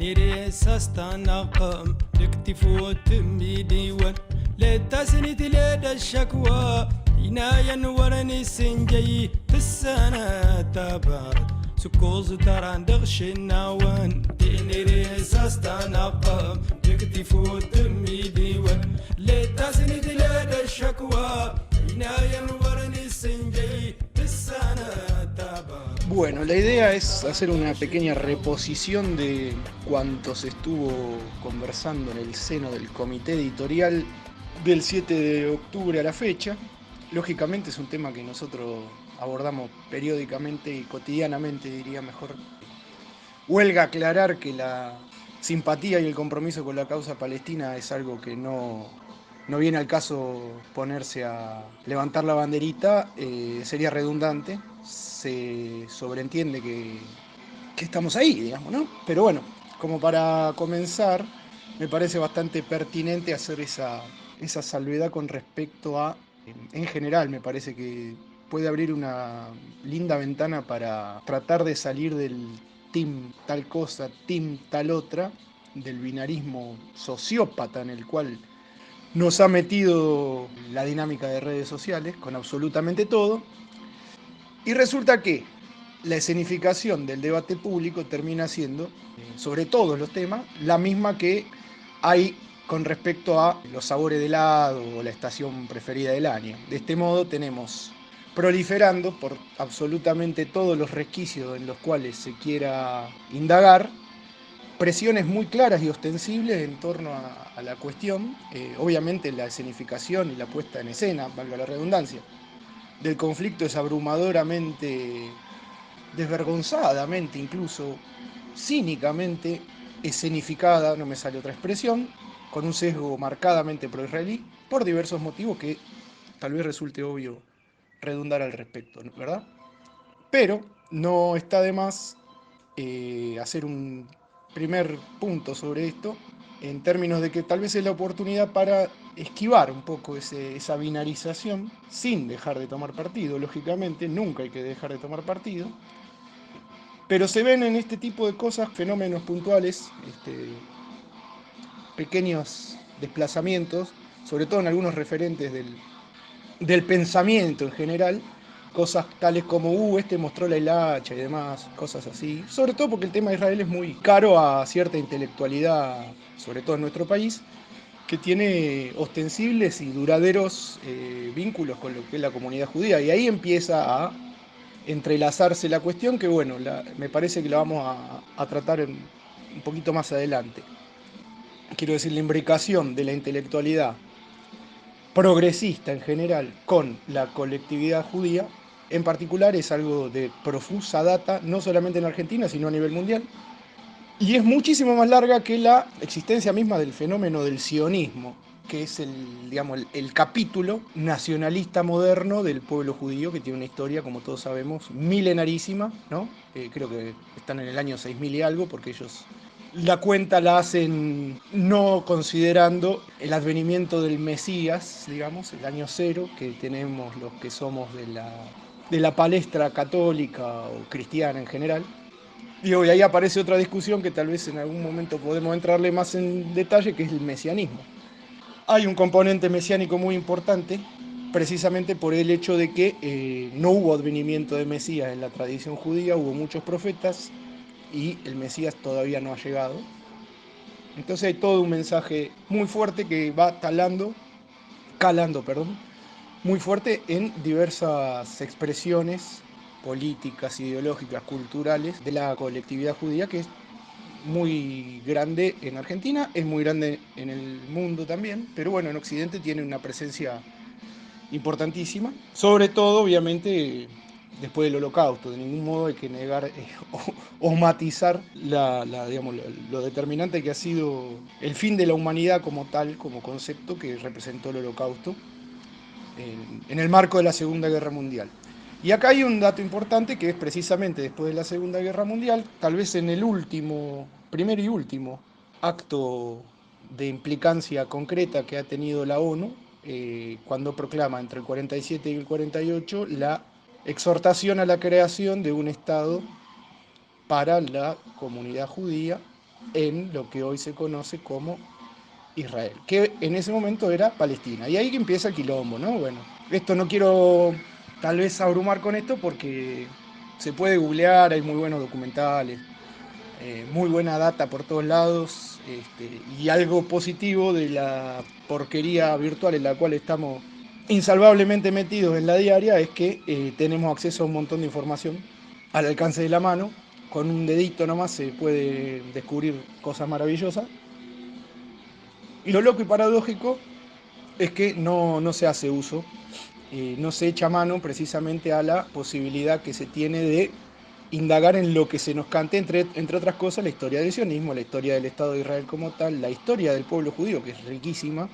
نيري ساستنقم لكتفو تمي ديوان لتسنيت لدى الشكوى عنايا ورني سنجي تسنة تبارد سكوز تران دغش النوان نيري ساستنقم لكتفو تمي ديوان لتسنيت لدى الشكوى عنايا ورني سنجي تسنة تبارد. Bueno, la idea es hacer una pequeña reposición de cuanto se estuvo conversando en el seno del comité editorial del 7 de octubre a la fecha. Lógicamente es un tema que nosotros abordamos periódicamente y cotidianamente, diría mejor. Huelga aclarar que la simpatía y el compromiso con la causa palestina es algo que no viene al caso ponerse a levantar la banderita, sería redundante. Se sobreentiende que estamos ahí, digamos, ¿no? Pero bueno, como para comenzar, me parece bastante pertinente hacer esa salvedad con respecto a, en general, me parece que puede abrir una linda ventana para tratar de salir del team tal cosa, team tal otra, del binarismo sociópata en el cual nos ha metido la dinámica de redes sociales con absolutamente todo. Y resulta que la escenificación del debate público termina siendo, sobre todos los temas, la misma que hay con respecto a los sabores de helado o la estación preferida del año. De este modo tenemos proliferando por absolutamente todos los resquicios en los cuales se quiera indagar, presiones muy claras y ostensibles en torno a la cuestión. Obviamente la escenificación y la puesta en escena, valga la redundancia, del conflicto es abrumadoramente, desvergonzadamente, incluso cínicamente escenificada, no me sale otra expresión, con un sesgo marcadamente pro-israelí, por diversos motivos que tal vez resulte obvio redundar al respecto, ¿verdad? Pero no está de más hacer un primer punto sobre esto, en términos de que tal vez es la oportunidad para esquivar un poco esa binarización, sin dejar de tomar partido, lógicamente, nunca hay que dejar de tomar partido, pero se ven en este tipo de cosas fenómenos puntuales, pequeños desplazamientos, sobre todo en algunos referentes del pensamiento en general, cosas tales como, este mostró la hilacha y demás, cosas así. Sobre todo porque el tema de Israel es muy caro a cierta intelectualidad, sobre todo en nuestro país, que tiene ostensibles y duraderos vínculos con lo que es la comunidad judía. Y ahí empieza a entrelazarse la cuestión que, bueno, me parece que la vamos a tratar un poquito más adelante. Quiero decir, la imbricación de la intelectualidad progresista en general con la colectividad judía, en particular, es algo de profusa data, no solamente en Argentina, sino a nivel mundial, y es muchísimo más larga que la existencia misma del fenómeno del sionismo, que es el capítulo nacionalista moderno del pueblo judío, que tiene una historia, como todos sabemos, milenarísima, ¿no? Creo que están en el año 6000 y algo, porque ellos la cuenta la hacen no considerando el advenimiento del Mesías, digamos, el año cero, que tenemos los que somos de la palestra católica o cristiana en general. Y ahí aparece otra discusión que tal vez en algún momento podemos entrarle más en detalle, que es el mesianismo. Hay un componente mesiánico muy importante, precisamente por el hecho de que no hubo advenimiento de Mesías en la tradición judía, hubo muchos profetas, y el Mesías todavía no ha llegado. Entonces hay todo un mensaje muy fuerte que va calando, muy fuerte en diversas expresiones políticas, ideológicas, culturales de la colectividad judía, que es muy grande en Argentina, es muy grande en el mundo también, pero bueno, en Occidente tiene una presencia importantísima, sobre todo obviamente después del Holocausto. De ningún modo hay que negar o matizar lo determinante que ha sido el fin de la humanidad como tal, como concepto que representó el Holocausto en el marco de la Segunda Guerra Mundial. Y acá hay un dato importante, que es precisamente después de la Segunda Guerra Mundial, tal vez en el primero y último acto de implicancia concreta que ha tenido la ONU cuando proclama entre el 47 y el 48 la exhortación a la creación de un Estado para la comunidad judía en lo que hoy se conoce como Israel, que en ese momento era Palestina. Y ahí que empieza el quilombo, ¿no? Bueno, esto no quiero tal vez abrumar con esto porque se puede googlear, hay muy buenos documentales, muy buena data por todos lados, y algo positivo de la porquería virtual en la cual estamos insalvablemente metidos en la diaria es que tenemos acceso a un montón de información al alcance de la mano. Con un dedito nomás se puede descubrir cosas maravillosas. Y lo loco y paradójico es que no se hace uso, no se echa mano precisamente a la posibilidad que se tiene de indagar en lo que se nos cante, entre otras cosas, la historia del sionismo, la historia del Estado de Israel como tal, la historia del pueblo judío, que es riquísima,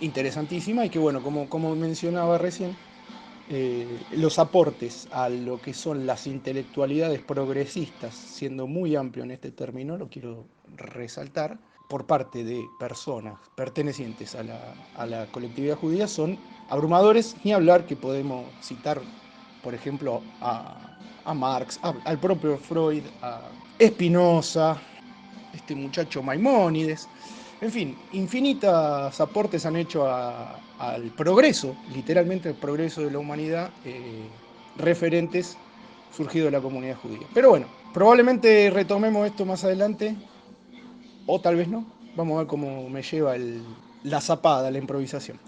interesantísima, y que bueno, como mencionaba recién, los aportes a lo que son las intelectualidades progresistas, siendo muy amplio en este término, lo quiero resaltar, por parte de personas pertenecientes a la colectividad judía son abrumadores, ni hablar que podemos citar, por ejemplo, a Marx, al propio Freud, a Spinoza, este muchacho Maimónides, en fin, infinitos aportes han hecho al progreso, literalmente al progreso de la humanidad, referentes surgidos de la comunidad judía. Pero bueno, probablemente retomemos esto más adelante, o tal vez no. Vamos a ver cómo me lleva la zapada, la improvisación.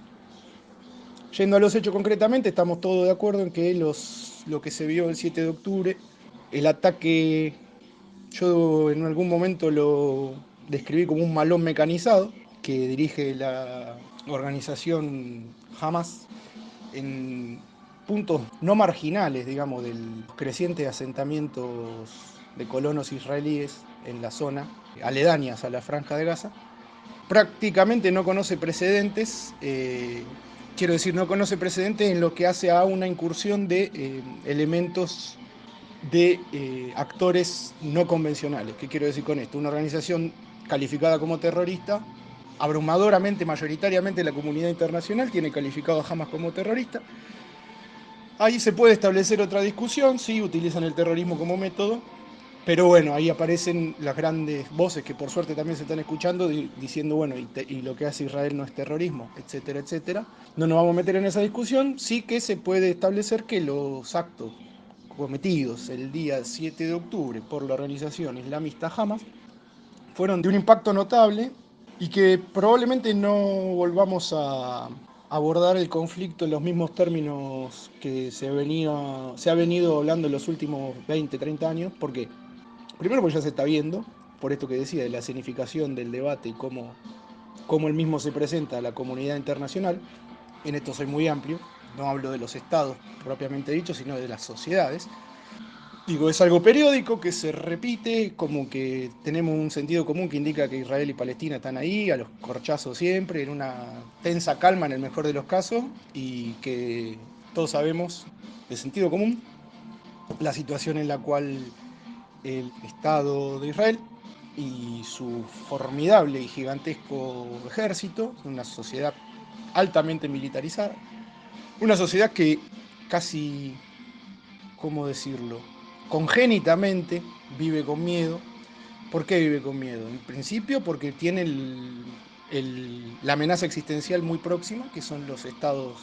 Yendo a los hechos concretamente, estamos todos de acuerdo en que lo que se vio el 7 de octubre, el ataque, yo en algún momento lo describí como un malón mecanizado que dirige la organización Hamas en puntos no marginales, digamos, del creciente asentamientos de colonos israelíes en la zona, aledañas a la Franja de Gaza. Prácticamente no conoce precedentes, quiero decir, no conoce precedentes en lo que hace a una incursión de elementos de actores no convencionales. ¿Qué quiero decir con esto? Una organización calificada como terrorista, abrumadoramente, mayoritariamente la comunidad internacional tiene calificado a Hamas como terrorista. Ahí se puede establecer otra discusión, sí, utilizan el terrorismo como método, pero bueno, ahí aparecen las grandes voces que por suerte también se están escuchando diciendo, bueno, y lo que hace Israel no es terrorismo, etcétera, etcétera. No nos vamos a meter en esa discusión, sí que se puede establecer que los actos cometidos el día 7 de octubre por la organización islamista Hamas fueron de un impacto notable y que probablemente no volvamos a abordar el conflicto en los mismos términos que se ha venido hablando en los últimos 20, 30 años. ¿Por qué? Primero porque ya se está viendo, por esto que decía, de la escenificación del debate y cómo el mismo se presenta a la comunidad internacional. En esto soy muy amplio, no hablo de los estados propiamente dicho, sino de las sociedades. Digo, es algo periódico que se repite, como que tenemos un sentido común que indica que Israel y Palestina están ahí, a los corchazos siempre, en una tensa calma en el mejor de los casos, y que todos sabemos de sentido común la situación en la cual el Estado de Israel y su formidable y gigantesco ejército, una sociedad altamente militarizada, una sociedad que casi, ¿cómo decirlo?, congénitamente vive con miedo. ¿Por qué vive con miedo? En principio porque tiene la amenaza existencial muy próxima, que son los estados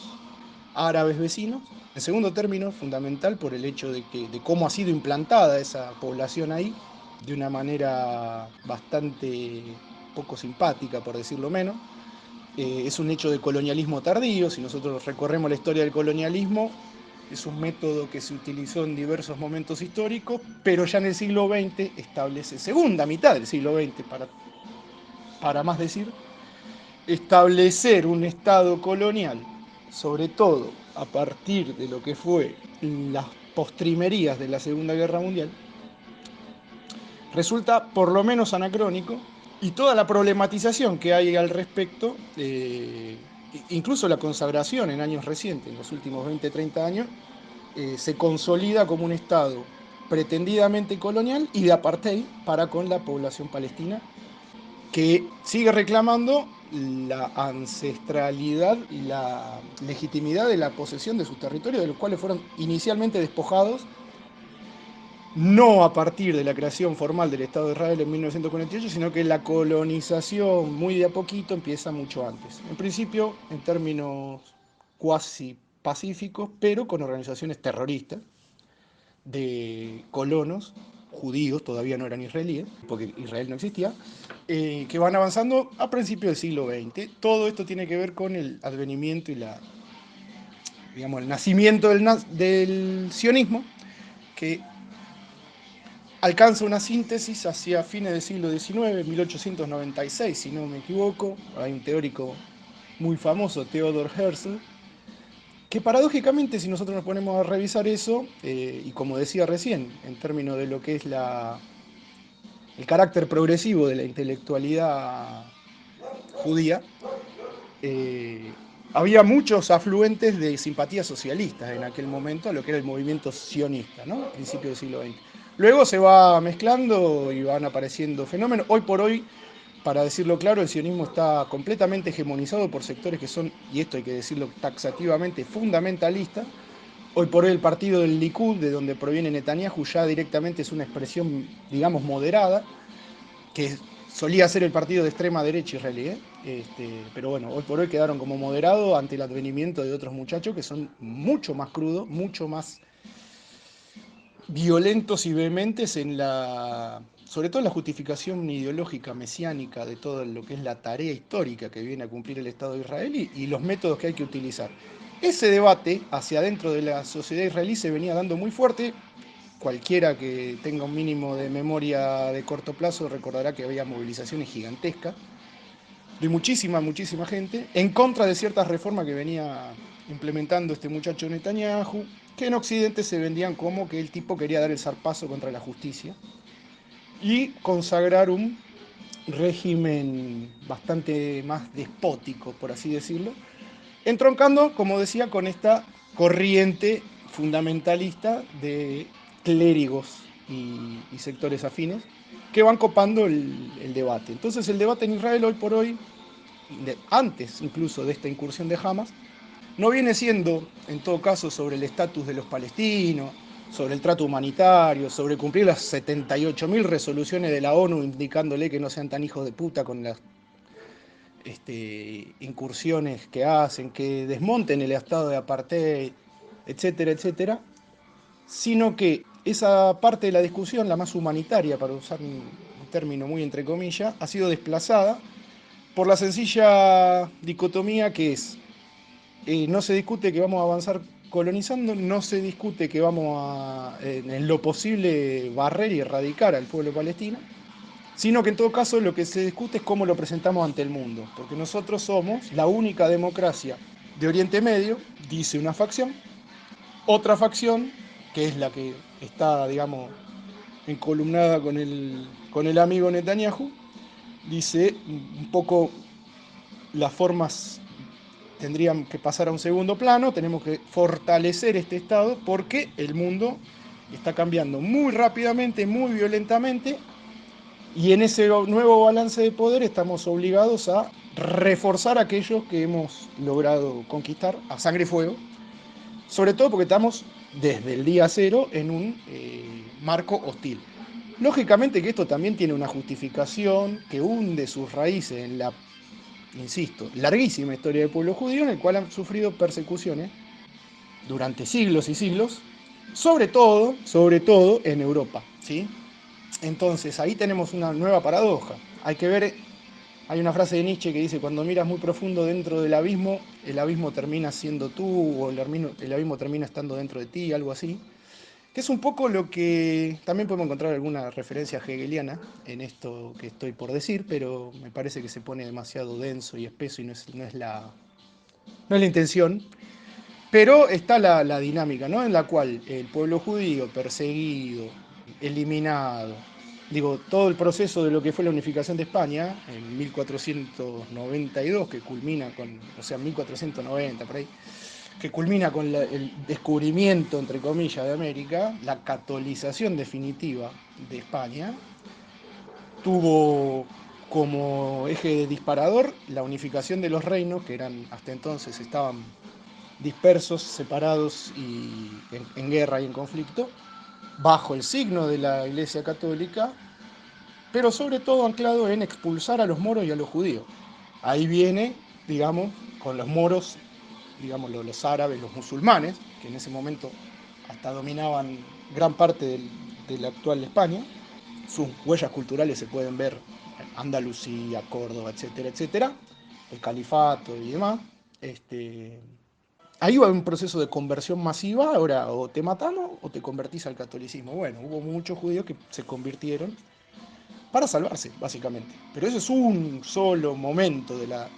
árabes vecinos. En segundo término, fundamental por el hecho de cómo ha sido implantada esa población ahí, de una manera bastante poco simpática, por decirlo menos. Es un hecho de colonialismo tardío. Si nosotros recorremos la historia del colonialismo, es un método que se utilizó en diversos momentos históricos, pero ya en el siglo XX establece, segunda mitad del siglo XX, para más decir, establecer un Estado colonial, sobre todo a partir de lo que fue las postrimerías de la Segunda Guerra Mundial, resulta por lo menos anacrónico, y toda la problematización que hay al respecto, incluso la consagración en años recientes, en los últimos 20, 30 años, se consolida como un Estado pretendidamente colonial y de apartheid para con la población palestina, que sigue reclamando la ancestralidad y la legitimidad de la posesión de sus territorios, de los cuales fueron inicialmente despojados, no a partir de la creación formal del Estado de Israel en 1948, sino que la colonización muy de a poquito empieza mucho antes. En principio, en términos cuasi pacíficos, pero con organizaciones terroristas de colonos judíos, todavía no eran israelíes, porque Israel no existía, que van avanzando a principios del siglo XX. Todo esto tiene que ver con el advenimiento y digamos, el nacimiento del sionismo, que alcanza una síntesis hacia fines del siglo XIX, 1896, si no me equivoco. Hay un teórico muy famoso, Theodor Herzl, que paradójicamente, si nosotros nos ponemos a revisar eso, y como decía recién, en términos de lo que es el carácter progresivo de la intelectualidad judía, había muchos afluentes de simpatías socialistas en aquel momento a lo que era el movimiento sionista, ¿no? A principios del siglo XX. Luego se va mezclando y van apareciendo fenómenos. Hoy por hoy, para decirlo claro, el sionismo está completamente hegemonizado por sectores que son, y esto hay que decirlo taxativamente, fundamentalistas. Hoy por hoy el partido del Likud, de donde proviene Netanyahu, ya directamente es una expresión, digamos, moderada, que solía ser el partido de extrema derecha israelí, pero bueno, hoy por hoy quedaron como moderados ante el advenimiento de otros muchachos que son mucho más crudos, mucho más violentos y vehementes sobre todo en la justificación ideológica mesiánica de todo lo que es la tarea histórica que viene a cumplir el Estado de Israel y los métodos que hay que utilizar. Ese debate hacia adentro de la sociedad israelí se venía dando muy fuerte. Cualquiera que tenga un mínimo de memoria de corto plazo recordará que había movilizaciones gigantescas de muchísima gente en contra de ciertas reformas que venía implementando este muchacho Netanyahu, que en Occidente se vendían como que el tipo quería dar el zarpazo contra la justicia y consagrar un régimen bastante más despótico, por así decirlo, entroncando, como decía, con esta corriente fundamentalista de clérigos y sectores afines que van copando el debate. Entonces el debate en Israel hoy por hoy, antes incluso de esta incursión de Hamas, no viene siendo en todo caso sobre el estatus de los palestinos, sobre el trato humanitario, sobre cumplir las 78.000 resoluciones de la ONU indicándole que no sean tan hijos de puta con las incursiones que hacen, que desmonten el estado de apartheid, etcétera, etcétera, sino que esa parte de la discusión, la más humanitaria, para usar un término muy entre comillas, ha sido desplazada por la sencilla dicotomía que es, no se discute que vamos a avanzar colonizando, no se discute que vamos a, en lo posible, barrer y erradicar al pueblo palestino, sino que en todo caso lo que se discute es cómo lo presentamos ante el mundo, porque nosotros somos la única democracia de Oriente Medio, dice una facción, otra facción, que es la que está, digamos, encolumnada con el amigo Netanyahu, dice un poco las formas tendrían que pasar a un segundo plano, tenemos que fortalecer este Estado porque el mundo está cambiando muy rápidamente, muy violentamente, y en ese nuevo balance de poder estamos obligados a reforzar aquellos que hemos logrado conquistar a sangre y fuego, sobre todo porque estamos desde el día cero en un marco hostil. Lógicamente que esto también tiene una justificación que hunde sus raíces en la, insisto, larguísima historia del pueblo judío, en el cual han sufrido persecuciones durante siglos y siglos, sobre todo en Europa, ¿sí? Entonces ahí tenemos una nueva paradoja. Hay que ver, hay una frase de Nietzsche que dice, cuando miras muy profundo dentro del abismo, el abismo termina siendo tú, o el abismo termina estando dentro de ti, algo así, que es un poco lo que también podemos encontrar alguna referencia hegeliana en esto que estoy por decir, pero me parece que se pone demasiado denso y espeso y no es la intención. Pero está la dinámica, ¿no? En la cual el pueblo judío perseguido, eliminado, digo, todo el proceso de lo que fue la unificación de España en 1492, que culmina con, o sea, 1490 por ahí, que culmina con el descubrimiento, entre comillas, de América, la catolización definitiva de España, tuvo como eje disparador la unificación de los reinos, que eran hasta entonces estaban dispersos, separados y en guerra y en conflicto, bajo el signo de la Iglesia Católica, pero sobre todo anclado en expulsar a los moros y a los judíos. Ahí viene, digamos, con los moros, digamos, los árabes, los musulmanes, que en ese momento hasta dominaban gran parte de la actual España. Sus huellas culturales se pueden ver en Andalucía, Córdoba, etcétera, etcétera, el califato y demás. Ahí va un proceso de conversión masiva, ahora o te matamos o te convertís al catolicismo. Bueno, hubo muchos judíos que se convirtieron para salvarse, básicamente. Pero ese es un solo momento de la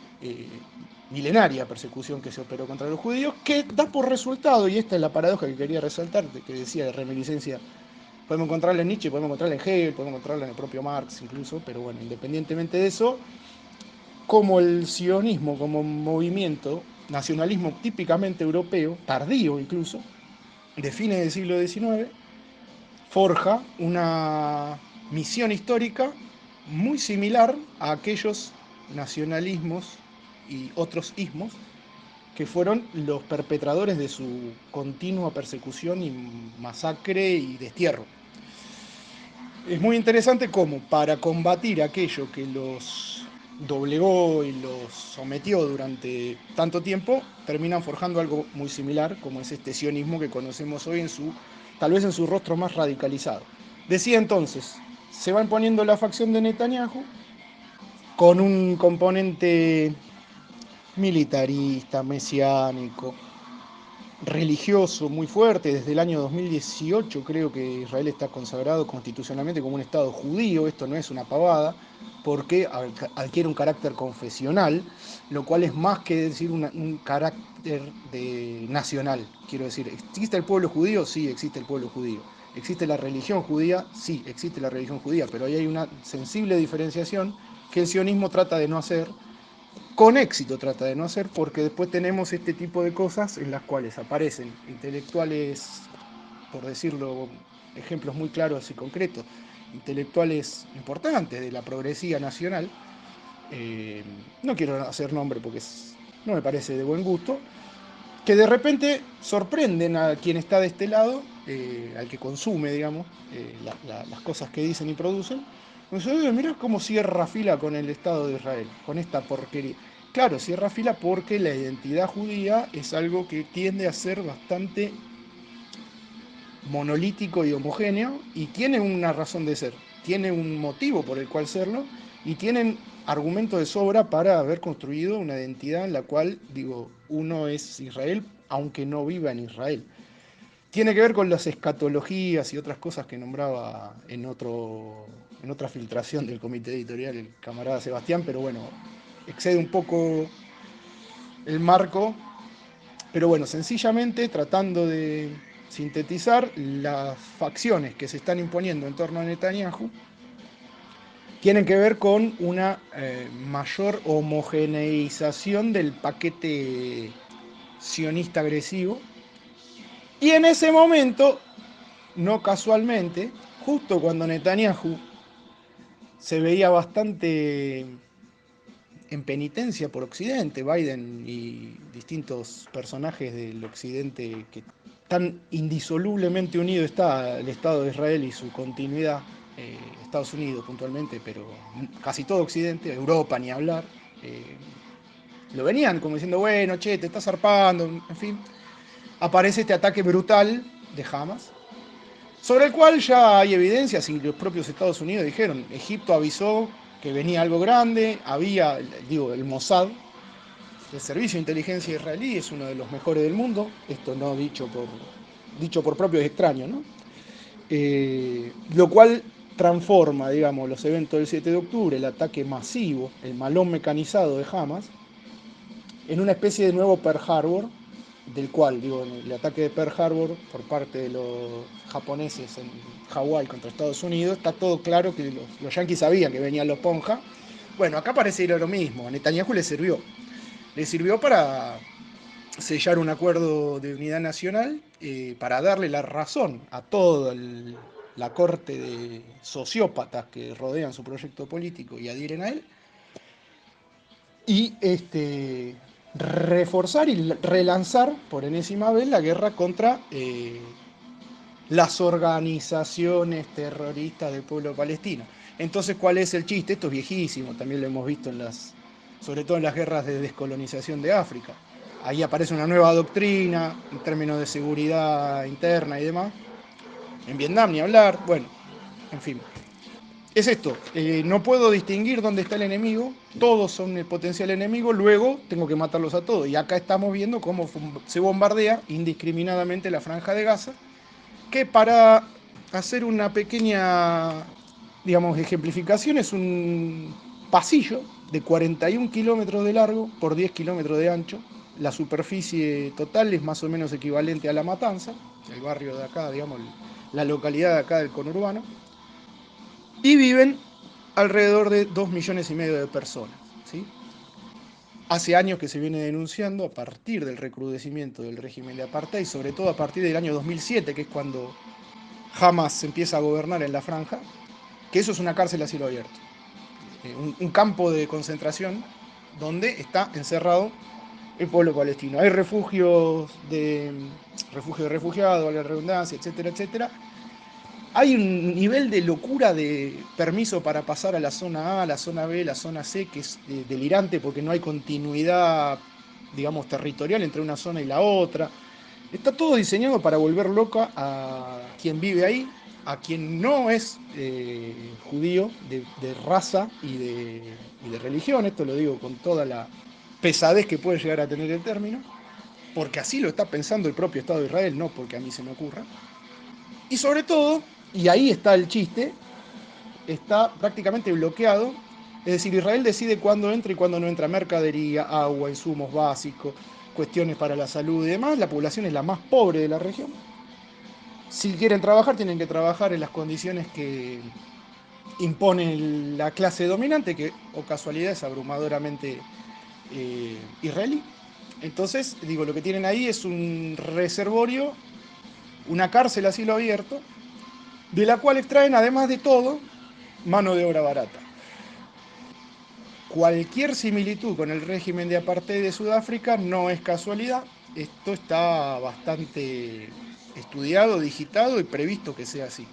milenaria persecución que se operó contra los judíos, que da por resultado, y esta es la paradoja que quería resaltar, que decía de reminiscencia, podemos encontrarla en Nietzsche, podemos encontrarla en Hegel, podemos encontrarla en el propio Marx incluso, pero bueno, independientemente de eso, como el sionismo, como movimiento, nacionalismo típicamente europeo, tardío incluso, de fines del siglo XIX, forja una misión histórica muy similar a aquellos nacionalismos y otros ismos que fueron los perpetradores de su continua persecución y masacre y destierro. Es muy interesante cómo para combatir aquello que los doblegó y los sometió durante tanto tiempo, terminan forjando algo muy similar, como es este sionismo que conocemos hoy tal vez en su rostro más radicalizado. Decía entonces, se va imponiendo la facción de Netanyahu con un componente militarista, mesiánico, religioso muy fuerte. Desde el año 2018 creo que Israel está consagrado constitucionalmente como un Estado judío. Esto no es una pavada, porque adquiere un carácter confesional, lo cual es más que decir un carácter nacional. Quiero decir, ¿existe el pueblo judío? Sí, existe el pueblo judío. ¿Existe la religión judía? Sí, existe la religión judía, pero ahí hay una sensible diferenciación que el sionismo trata de no hacer, con éxito trata de no hacer, porque después tenemos este tipo de cosas en las cuales aparecen intelectuales, por decirlo, ejemplos muy claros y concretos, intelectuales importantes de la progresía nacional, no quiero hacer nombre porque no me parece de buen gusto, que de repente sorprenden a quien está de este lado, al que consume, digamos, las cosas que dicen y producen. Entonces, mirá cómo cierra fila con el Estado de Israel, con esta porquería. Claro, cierra fila porque la identidad judía es algo que tiende a ser bastante monolítico y homogéneo, y tiene una razón de ser, tiene un motivo por el cual serlo, y tienen argumentos de sobra para haber construido una identidad en la cual, digo, uno es Israel, aunque no viva en Israel. Tiene que ver con las escatologías y otras cosas que nombraba en otra filtración del comité editorial el camarada Sebastián, pero bueno, excede un poco el marco. Pero bueno, sencillamente tratando de sintetizar, las facciones que se están imponiendo en torno a Netanyahu tienen que ver con una mayor homogeneización del paquete sionista agresivo. Y en ese momento, no casualmente, justo cuando Netanyahu se veía bastante en penitencia por Occidente, Biden y distintos personajes del Occidente, que tan indisolublemente unido está el Estado de Israel y su continuidad, Estados Unidos puntualmente, pero casi todo Occidente, Europa ni hablar, lo venían como diciendo, bueno, che, te estás zarpando, en fin. Aparece este ataque brutal de Hamas, sobre el cual ya hay evidencias, y los propios Estados Unidos dijeron, Egipto avisó que venía algo grande, el Mossad, el servicio de inteligencia israelí, es uno de los mejores del mundo, esto no dicho por propios extraños, ¿no? Lo cual transforma, digamos, los eventos del 7 de octubre, el ataque masivo, el malón mecanizado de Hamas, en una especie de nuevo Pearl Harbor, del cual, el ataque de Pearl Harbor por parte de los japoneses en Hawái contra Estados Unidos, está todo claro que los yanquis sabían que venían los Ponja. Bueno, acá parece ir a lo mismo, a Netanyahu le sirvió para sellar un acuerdo de unidad nacional, para darle la razón a todo la corte de sociópatas que rodean su proyecto político y adhieren a él, y reforzar y relanzar por enésima vez la guerra contra las organizaciones terroristas del pueblo palestino. Entonces, ¿cuál es el chiste? Esto es viejísimo, también lo hemos visto sobre todo en las guerras de descolonización de África. Ahí aparece una nueva doctrina en términos de seguridad interna y demás. En Vietnam ni hablar, bueno, en fin. Es esto, no puedo distinguir dónde está el enemigo, todos son el potencial enemigo, luego tengo que matarlos a todos. Y acá estamos viendo cómo se bombardea indiscriminadamente la franja de Gaza, que para hacer una pequeña, digamos, ejemplificación es un pasillo de 41 kilómetros de largo por 10 kilómetros de ancho. La superficie total es más o menos equivalente a La Matanza, el barrio de acá, digamos, la localidad de acá del conurbano. Y viven alrededor de 2,5 millones de personas, ¿sí? Hace años que se viene denunciando a partir del recrudecimiento del régimen de apartheid, sobre todo a partir del año 2007, que es cuando Hamas empieza a gobernar en la franja, que eso es una cárcel a cielo abierto, un campo de concentración donde está encerrado el pueblo palestino. Hay refugios de refugiados, a la redundancia, etcétera, etcétera. Hay un nivel de locura de permiso para pasar a la zona A, la zona B, la zona C, que es delirante porque no hay continuidad, digamos, territorial entre una zona y la otra. Está todo diseñado para volver loca a quien vive ahí, a quien no es judío de raza y de religión. Esto lo digo con toda la pesadez que puede llegar a tener el término, porque así lo está pensando el propio Estado de Israel, no porque a mí se me ocurra. Y sobre todo, y ahí está el chiste, está prácticamente bloqueado. Es decir, Israel decide cuándo entra y cuándo no entra mercadería, agua, insumos básicos, cuestiones para la salud y demás. La población es la más pobre de la región. Si quieren trabajar, tienen que trabajar en las condiciones que impone la clase dominante, que, o casualidad, es abrumadoramente israelí. Entonces, digo, lo que tienen ahí es un reservorio, una cárcel a cielo abierto, de la cual extraen, además de todo, mano de obra barata. Cualquier similitud con el régimen de apartheid de Sudáfrica no es casualidad. Esto está bastante estudiado, digitado y previsto que sea así.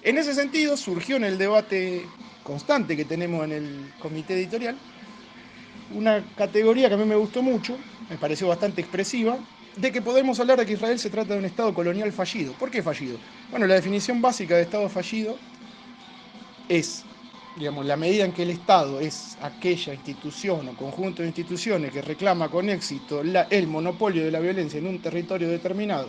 En ese sentido, surgió en el debate constante que tenemos en el comité editorial una categoría que a mí me gustó mucho, me pareció bastante expresiva, de que podemos hablar de que Israel se trata de un Estado colonial fallido. ¿Por qué fallido? Bueno, la definición básica de Estado fallido es, digamos, la medida en que el Estado es aquella institución o conjunto de instituciones que reclama con éxito el monopolio de la violencia en un territorio determinado,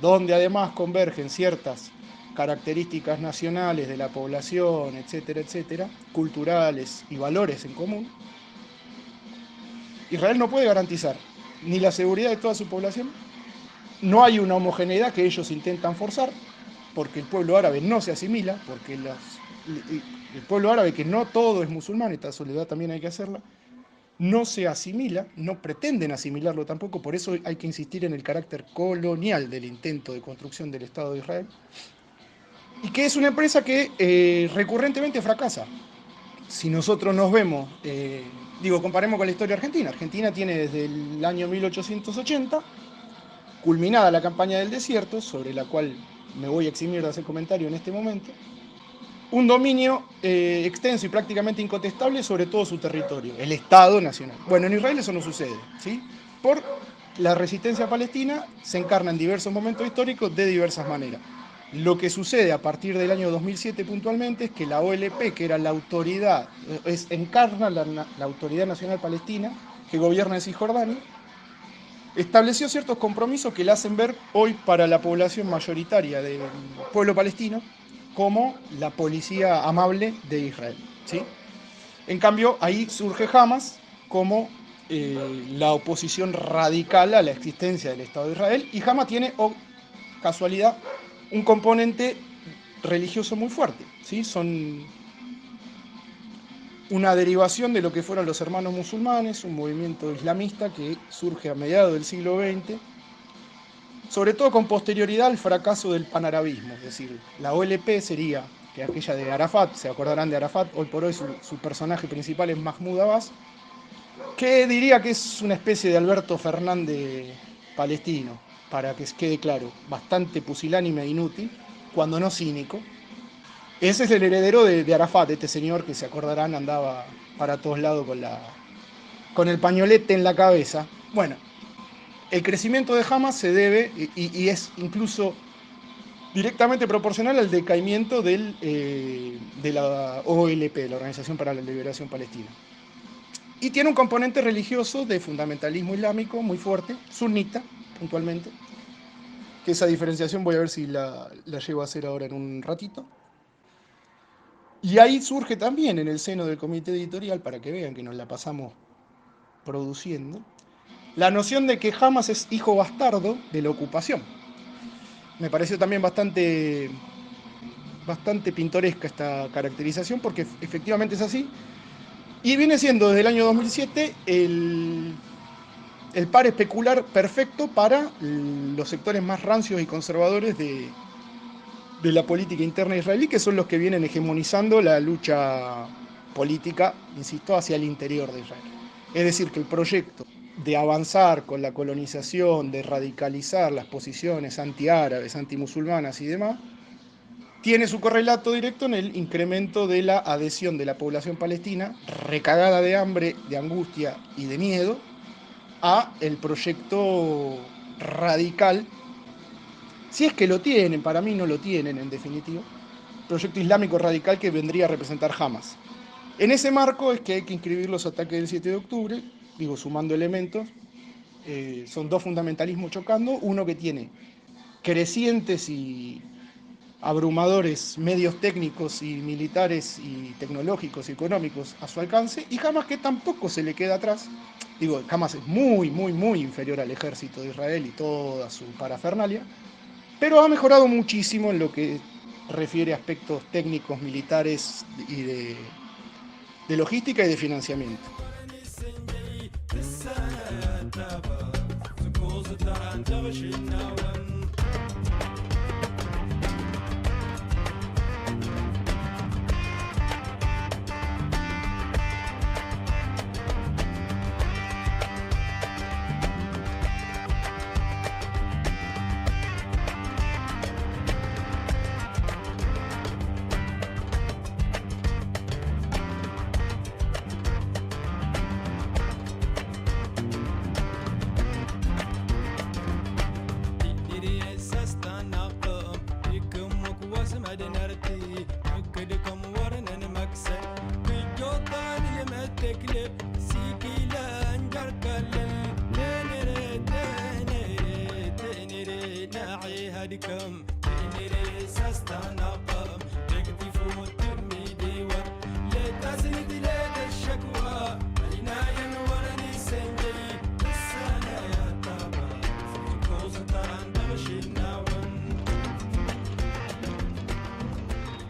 donde además convergen ciertas características nacionales de la población, etcétera, etcétera, culturales y valores en común. Israel no puede garantizar ni la seguridad de toda su población, no hay una homogeneidad que ellos intentan forzar, porque el pueblo árabe no se asimila, porque el pueblo árabe, que no todo es musulmán, esta soledad también hay que hacerla, no se asimila, no pretenden asimilarlo tampoco, por eso hay que insistir en el carácter colonial del intento de construcción del Estado de Israel, y que es una empresa que recurrentemente fracasa. Si nosotros nos vemos, comparemos con la historia argentina. Argentina tiene desde el año 1880, culminada la campaña del desierto, sobre la cual me voy a eximir de hacer comentario en este momento, un dominio extenso y prácticamente incontestable sobre todo su territorio, el Estado nacional. Bueno, en Israel eso no sucede, ¿sí? Por la resistencia palestina se encarna en diversos momentos históricos de diversas maneras. Lo que sucede a partir del año 2007 puntualmente es que la OLP, que era la autoridad, encarna la Autoridad Nacional Palestina, que gobierna en Cisjordania, estableció ciertos compromisos que le hacen ver hoy para la población mayoritaria del pueblo palestino como la policía amable de Israel, ¿sí? En cambio, ahí surge Hamas como la oposición radical a la existencia del Estado de Israel, y Hamas tiene, casualidad, un componente religioso muy fuerte, ¿sí? Son una derivación de lo que fueron los hermanos musulmanes, un movimiento islamista que surge a mediados del siglo XX, sobre todo con posterioridad al fracaso del panarabismo, es decir, la OLP sería que aquella de Arafat, se acordarán de Arafat, hoy por hoy su personaje principal es Mahmoud Abbas, que diría que es una especie de Alberto Fernández palestino, para que quede claro, bastante pusilánime e inútil, cuando no cínico. Ese es el heredero de Arafat, este señor que se acordarán andaba para todos lados con el pañolete en la cabeza. Bueno, el crecimiento de Hamas se debe, y es incluso directamente proporcional al decaimiento de la OLP, la Organización para la Liberación Palestina. Y tiene un componente religioso de fundamentalismo islámico muy fuerte, sunita, puntualmente, que esa diferenciación voy a ver si la llego a hacer ahora en un ratito. Y ahí surge también en el seno del comité editorial, para que vean que nos la pasamos produciendo, la noción de que Hamas es hijo bastardo de la ocupación. Me pareció también bastante pintoresca esta caracterización, porque efectivamente es así. Y viene siendo desde el año 2007 el par especular perfecto para los sectores más rancios y conservadores de la política interna israelí, que son los que vienen hegemonizando la lucha política, insisto, hacia el interior de Israel. Es decir, que el proyecto de avanzar con la colonización, de radicalizar las posiciones antiárabes, antimusulmanas y demás, tiene su correlato directo en el incremento de la adhesión de la población palestina, recagada de hambre, de angustia y de miedo, a el proyecto radical, si es que lo tienen, para mí no lo tienen en definitiva, proyecto islámico radical que vendría a representar Hamas. En ese marco es que hay que inscribir los ataques del 7 de octubre, digo, sumando elementos, son dos fundamentalismos chocando, uno que tiene crecientes y abrumadores medios técnicos y militares y tecnológicos y económicos a su alcance, y Hamas que tampoco se le queda atrás. Digo, Hamas es muy inferior al ejército de Israel y toda su parafernalia, pero ha mejorado muchísimo en lo que refiere a aspectos técnicos, militares y de logística y de financiamiento.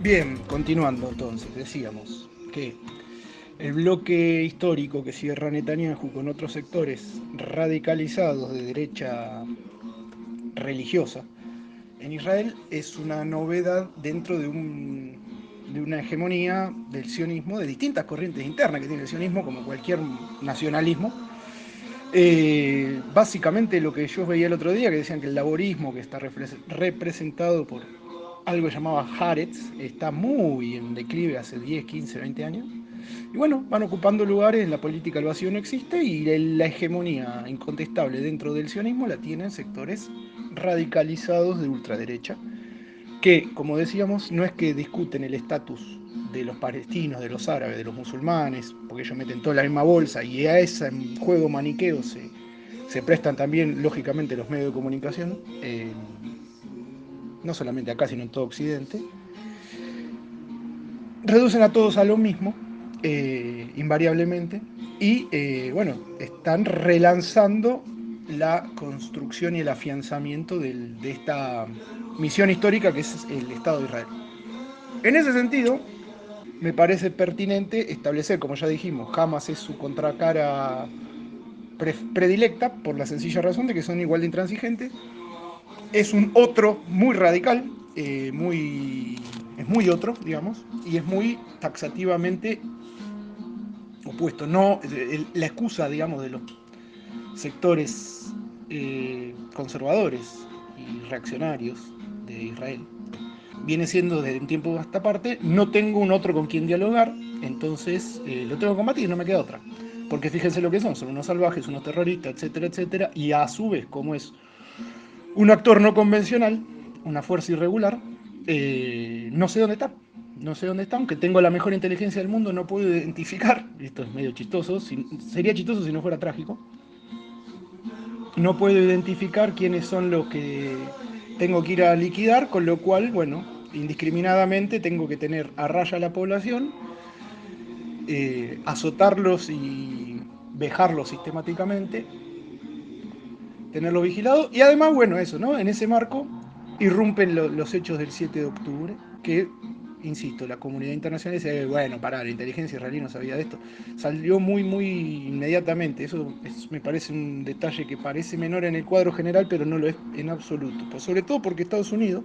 Bien, continuando entonces, decíamos que el bloque histórico que cierra Netanyahu con otros sectores radicalizados de derecha religiosa en Israel es una novedad dentro de una hegemonía del sionismo, de distintas corrientes internas que tiene el sionismo, como cualquier nacionalismo. Básicamente lo que yo veía el otro día, que decían que el laborismo, que está representado por algo que llamaba Haaretz, está muy en declive hace 10, 15, 20 años. Y bueno, van ocupando lugares, la política del vacío no existe y la hegemonía incontestable dentro del sionismo la tienen sectores radicalizados de ultraderecha, que, como decíamos, no es que discuten el estatus de los palestinos, de los árabes, de los musulmanes, porque ellos meten toda la misma bolsa y a ese juego maniqueo se prestan también, lógicamente, los medios de comunicación, no solamente acá, sino en todo Occidente. Reducen a todos a lo mismo, invariablemente, y bueno, están relanzando la construcción y el afianzamiento de esta misión histórica que es el Estado de Israel. En ese sentido, me parece pertinente establecer, como ya dijimos, Hamas es su contracara predilecta por la sencilla razón de que son igual de intransigentes es un otro muy radical, es muy otro, digamos, y es muy taxativamente opuesto. No, la excusa, digamos, de los sectores conservadores y reaccionarios de Israel viene siendo desde un tiempo a esta parte: no tengo un otro con quien dialogar, entonces lo tengo que combatir, no me queda otra. Porque fíjense lo que son unos salvajes, unos terroristas, etcétera, etcétera, y a su vez, como es un actor no convencional, una fuerza irregular, no sé dónde está. No sé dónde está, aunque tengo la mejor inteligencia del mundo, no puedo identificar, esto es medio chistoso, sería chistoso si no fuera trágico, no puedo identificar quiénes son los que tengo que ir a liquidar, con lo cual, bueno, indiscriminadamente tengo que tener a raya a la población, azotarlos y vejarlos sistemáticamente, tenerlos vigilados, y además, bueno, eso, ¿no? En ese marco irrumpen los hechos del 7 de octubre, que, insisto, la comunidad internacional dice, bueno, pará, la inteligencia israelí no sabía de esto. Salió muy, muy inmediatamente. Eso me parece un detalle que parece menor en el cuadro general, pero no lo es en absoluto. Pues sobre todo porque Estados Unidos,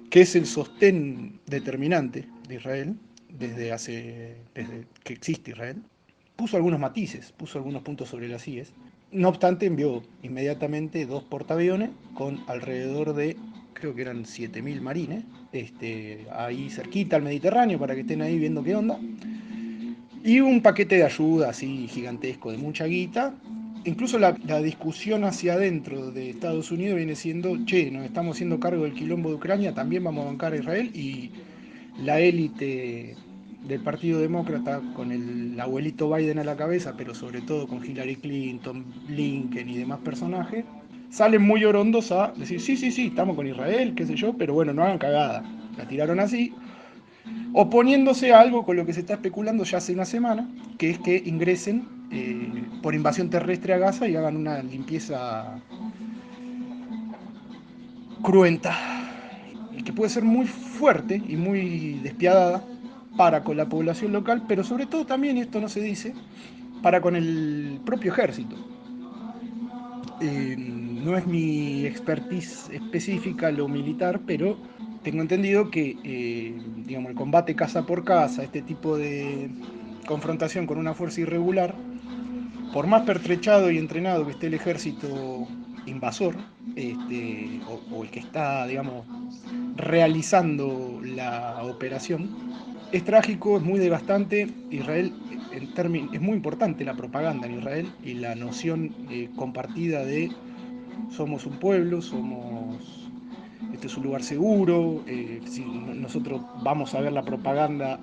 que es el sostén determinante de Israel, desde que existe Israel, puso algunos matices, puso algunos puntos sobre las IES. No obstante, envió inmediatamente 2 portaaviones con alrededor de, creo que eran 7.000 marines, ahí cerquita al Mediterráneo, para que estén ahí viendo qué onda. Y un paquete de ayuda así gigantesco, de mucha guita. Incluso la discusión hacia adentro de Estados Unidos viene siendo, che, nos estamos haciendo cargo del quilombo de Ucrania, también vamos a bancar a Israel. Y la élite del Partido Demócrata, con el abuelito Biden a la cabeza, pero sobre todo con Hillary Clinton, Blinken y demás personajes, salen muy orondos a decir, sí, sí, sí, estamos con Israel, qué sé yo, pero bueno, no hagan cagada. La tiraron así, oponiéndose a algo con lo que se está especulando ya hace una semana, que es que ingresen por invasión terrestre a Gaza y hagan una limpieza cruenta, y que puede ser muy fuerte y muy despiadada para con la población local, pero sobre todo también, y esto no se dice, para con el propio ejército. No es mi expertise específica lo militar, pero tengo entendido que digamos, el combate casa por casa, este tipo de confrontación con una fuerza irregular, por más pertrechado y entrenado que esté el ejército invasor, o el que está, digamos, realizando la operación, es trágico, es muy desgastante. Israel, es muy importante la propaganda en Israel y la noción compartida de somos un pueblo, este es un lugar seguro. Si nosotros vamos a ver la propaganda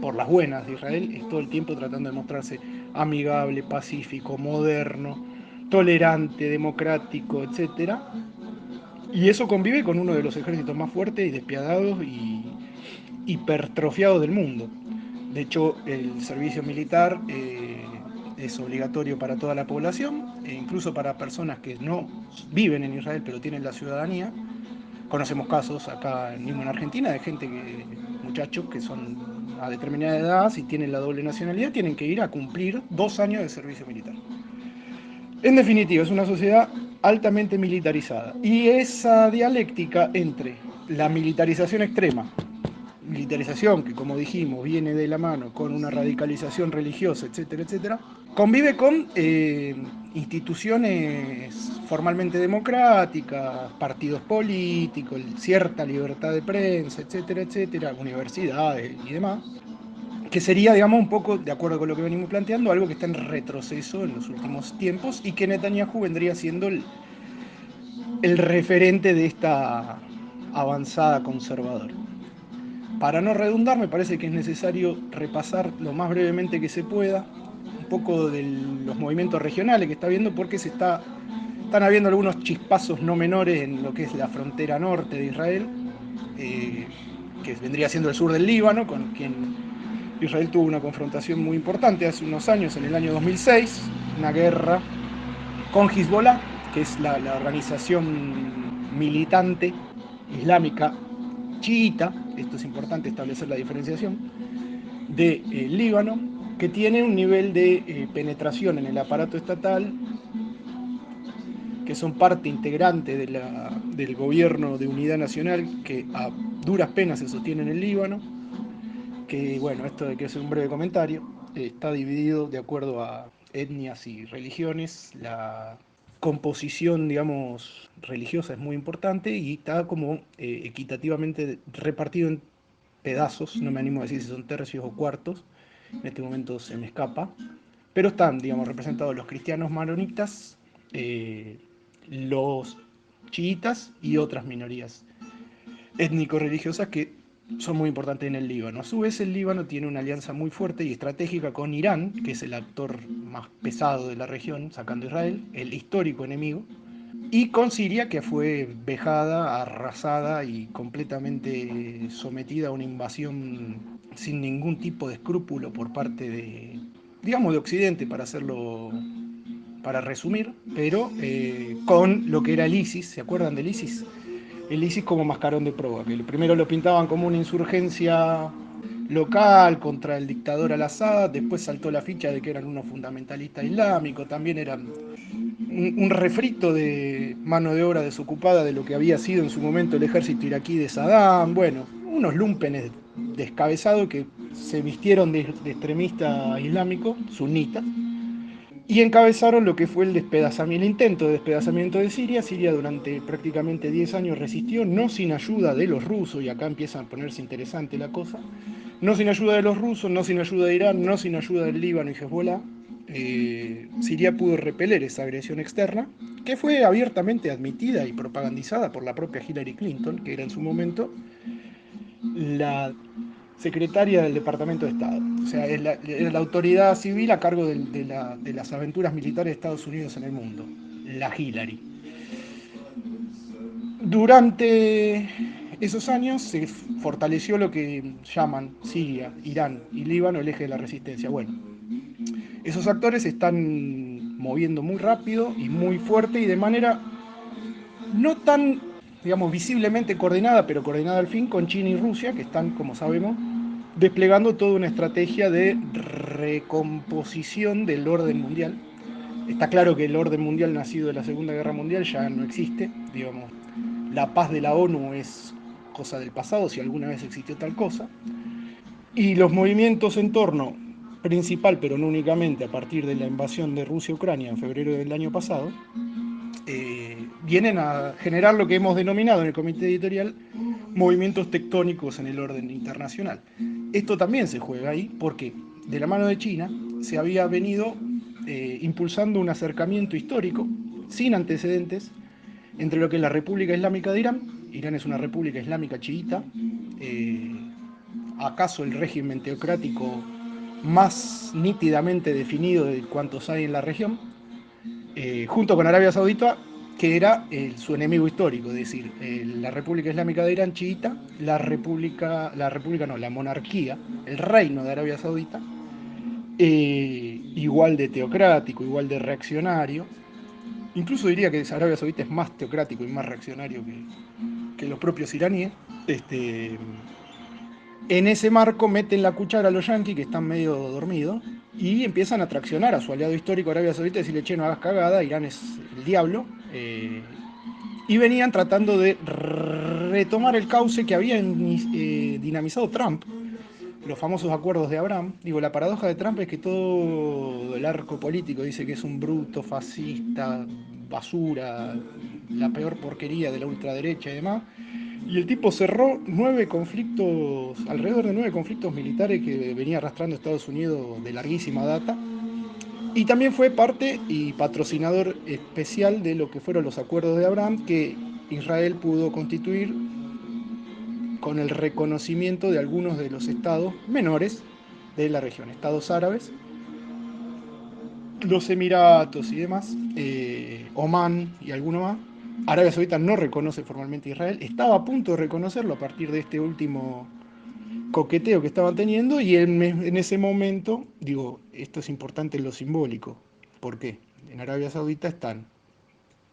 por las buenas de Israel, es todo el tiempo tratando de mostrarse amigable, pacífico, moderno, tolerante, democrático, etc. Y eso convive con uno de los ejércitos más fuertes y despiadados y hipertrofiados del mundo. De hecho, el servicio militar es obligatorio para toda la población, e incluso para personas que no viven en Israel pero tienen la ciudadanía. Conocemos casos acá mismo en Argentina de gente muchachos que son a determinada edad, si tienen la doble nacionalidad, tienen que ir a cumplir 2 años de servicio militar. En definitiva, es una sociedad altamente militarizada. Y esa dialéctica entre la militarización extrema, militarización que, como dijimos, viene de la mano con una radicalización religiosa, etcétera, etcétera, convive con instituciones formalmente democráticas, partidos políticos, cierta libertad de prensa, etcétera, etcétera, universidades y demás, que sería, digamos, un poco, de acuerdo con lo que venimos planteando, algo que está en retroceso en los últimos tiempos y que Netanyahu vendría siendo el referente de esta avanzada conservadora. Para no redundar, me parece que es necesario repasar lo más brevemente que se pueda un poco de los movimientos regionales que está habiendo, porque están habiendo algunos chispazos no menores en lo que es la frontera norte de Israel, que vendría siendo el sur del Líbano, con quien Israel tuvo una confrontación muy importante hace unos años, en el año 2006, una guerra con Hezbollah, que es la organización militante islámica chiita, esto es importante establecer la diferenciación, de Líbano, que tiene un nivel de penetración en el aparato estatal que son parte integrante del gobierno de unidad nacional que a duras penas se sostiene en el Líbano, que bueno, esto de que es un breve comentario, está dividido de acuerdo a etnias y religiones. La composición, digamos, religiosa es muy importante y está como equitativamente repartido en pedazos, no me animo a decir si son tercios o cuartos, en este momento se me escapa, pero están, digamos, representados los cristianos maronitas, los chiitas y otras minorías étnico-religiosas que son muy importantes en el Líbano. A su vez, el Líbano tiene una alianza muy fuerte y estratégica con Irán, que es el actor más pesado de la región, sacando a Israel, el histórico enemigo, y con Siria, que fue vejada, arrasada y completamente sometida a una invasión sin ningún tipo de escrúpulo por parte de, digamos, de Occidente, para resumir, pero con lo que era el ISIS. ¿Se acuerdan del ISIS? El ISIS como mascarón de proa, que primero lo pintaban como una insurgencia local contra el dictador al-Assad, después saltó la ficha de que eran unos fundamentalistas islámicos, también eran un refrito de mano de obra desocupada de lo que había sido en su momento el ejército iraquí de Saddam, bueno, unos lumpenes descabezados que se vistieron de extremista islámico, sunita, y encabezaron lo que fue el intento de despedazamiento de Siria. Siria durante prácticamente 10 años resistió, no sin ayuda de los rusos, y acá empieza a ponerse interesante la cosa, no sin ayuda de los rusos, no sin ayuda de Irán, no sin ayuda del Líbano y Hezbollah. Siria pudo repeler esa agresión externa, que fue abiertamente admitida y propagandizada por la propia Hillary Clinton, que era en su momento la secretaria del Departamento de Estado. O sea, es la autoridad civil a cargo de las aventuras militares de Estados Unidos en el mundo, la Hillary. Durante esos años se fortaleció lo que llaman Siria, Irán y Líbano el eje de la resistencia. Bueno, esos actores se están moviendo muy rápido y muy fuerte y de manera no tan, digamos, visiblemente coordinada, pero coordinada al fin con China y Rusia, que están, como sabemos, desplegando toda una estrategia de recomposición del orden mundial. Está claro que el orden mundial nacido de la Segunda Guerra Mundial ya no existe, digamos, la paz de la ONU es cosa del pasado, si alguna vez existió tal cosa, y los movimientos en torno, principal pero no únicamente a partir de la invasión de Rusia a Ucrania en febrero del año pasado, vienen a generar lo que hemos denominado en el comité editorial movimientos tectónicos en el orden internacional. Esto también se juega ahí porque de la mano de China se había venido impulsando un acercamiento histórico sin antecedentes entre lo que es la República Islámica de Irán. Irán es una república islámica chiita, acaso el régimen teocrático más nítidamente definido de cuantos hay en la región, junto con Arabia Saudita, que era su enemigo histórico, es decir, la República Islámica de Irán chiita, la monarquía, el reino de Arabia Saudita, igual de teocrático, igual de reaccionario. Incluso diría que Arabia Saudita es más teocrático y más reaccionario que los propios iraníes. En ese marco meten la cuchara a los yanquis, que están medio dormidos, y empiezan a traccionar a su aliado histórico Arabia Saudita y decirle, che, no hagas cagada, Irán es el diablo. Y venían tratando de retomar el cauce que había dinamizado Trump, los famosos acuerdos de Abraham. Digo, la paradoja de Trump es que todo el arco político dice que es un bruto, fascista, basura, la peor porquería de la ultraderecha y demás. Y el tipo cerró alrededor de 9 conflictos militares que venía arrastrando Estados Unidos de larguísima data. Y también fue parte y patrocinador especial de lo que fueron los acuerdos de Abraham, que Israel pudo constituir con el reconocimiento de algunos de los estados menores de la región, estados árabes, los Emiratos y demás, Omán y alguno más. Arabia Saudita no reconoce formalmente a Israel, estaba a punto de reconocerlo a partir de este último coqueteo que estaban teniendo, y en ese momento, digo, esto es importante en lo simbólico. ¿Por qué? En Arabia Saudita están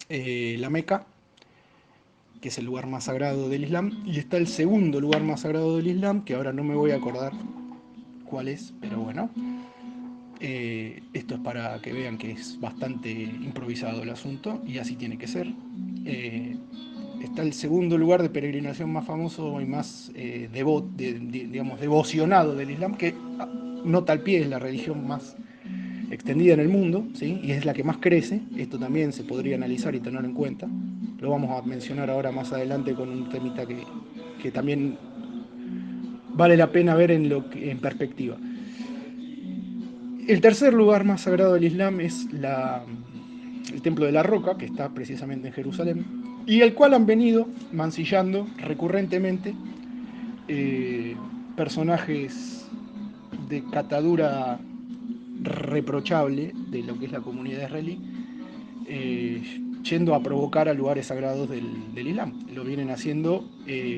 la Meca, que es el lugar más sagrado del Islam, y está el segundo lugar más sagrado del Islam, que ahora no me voy a acordar cuál es, pero bueno, Esto es para que vean que es bastante improvisado el asunto, y así tiene que ser. Está el segundo lugar de peregrinación más famoso y más digamos, devocionado del Islam, que nota al pie es la religión más extendida en el mundo, ¿sí? Y es la que más crece. Esto también se podría analizar y tener en cuenta. Lo vamos a mencionar ahora más adelante con un temita que también vale la pena ver en perspectiva. El tercer lugar más sagrado del Islam es el Templo de la Roca, que está precisamente en Jerusalén, y el cual han venido mancillando recurrentemente personajes de catadura reprochable de lo que es la comunidad israelí, yendo a provocar a lugares sagrados del Islam. Lo vienen haciendo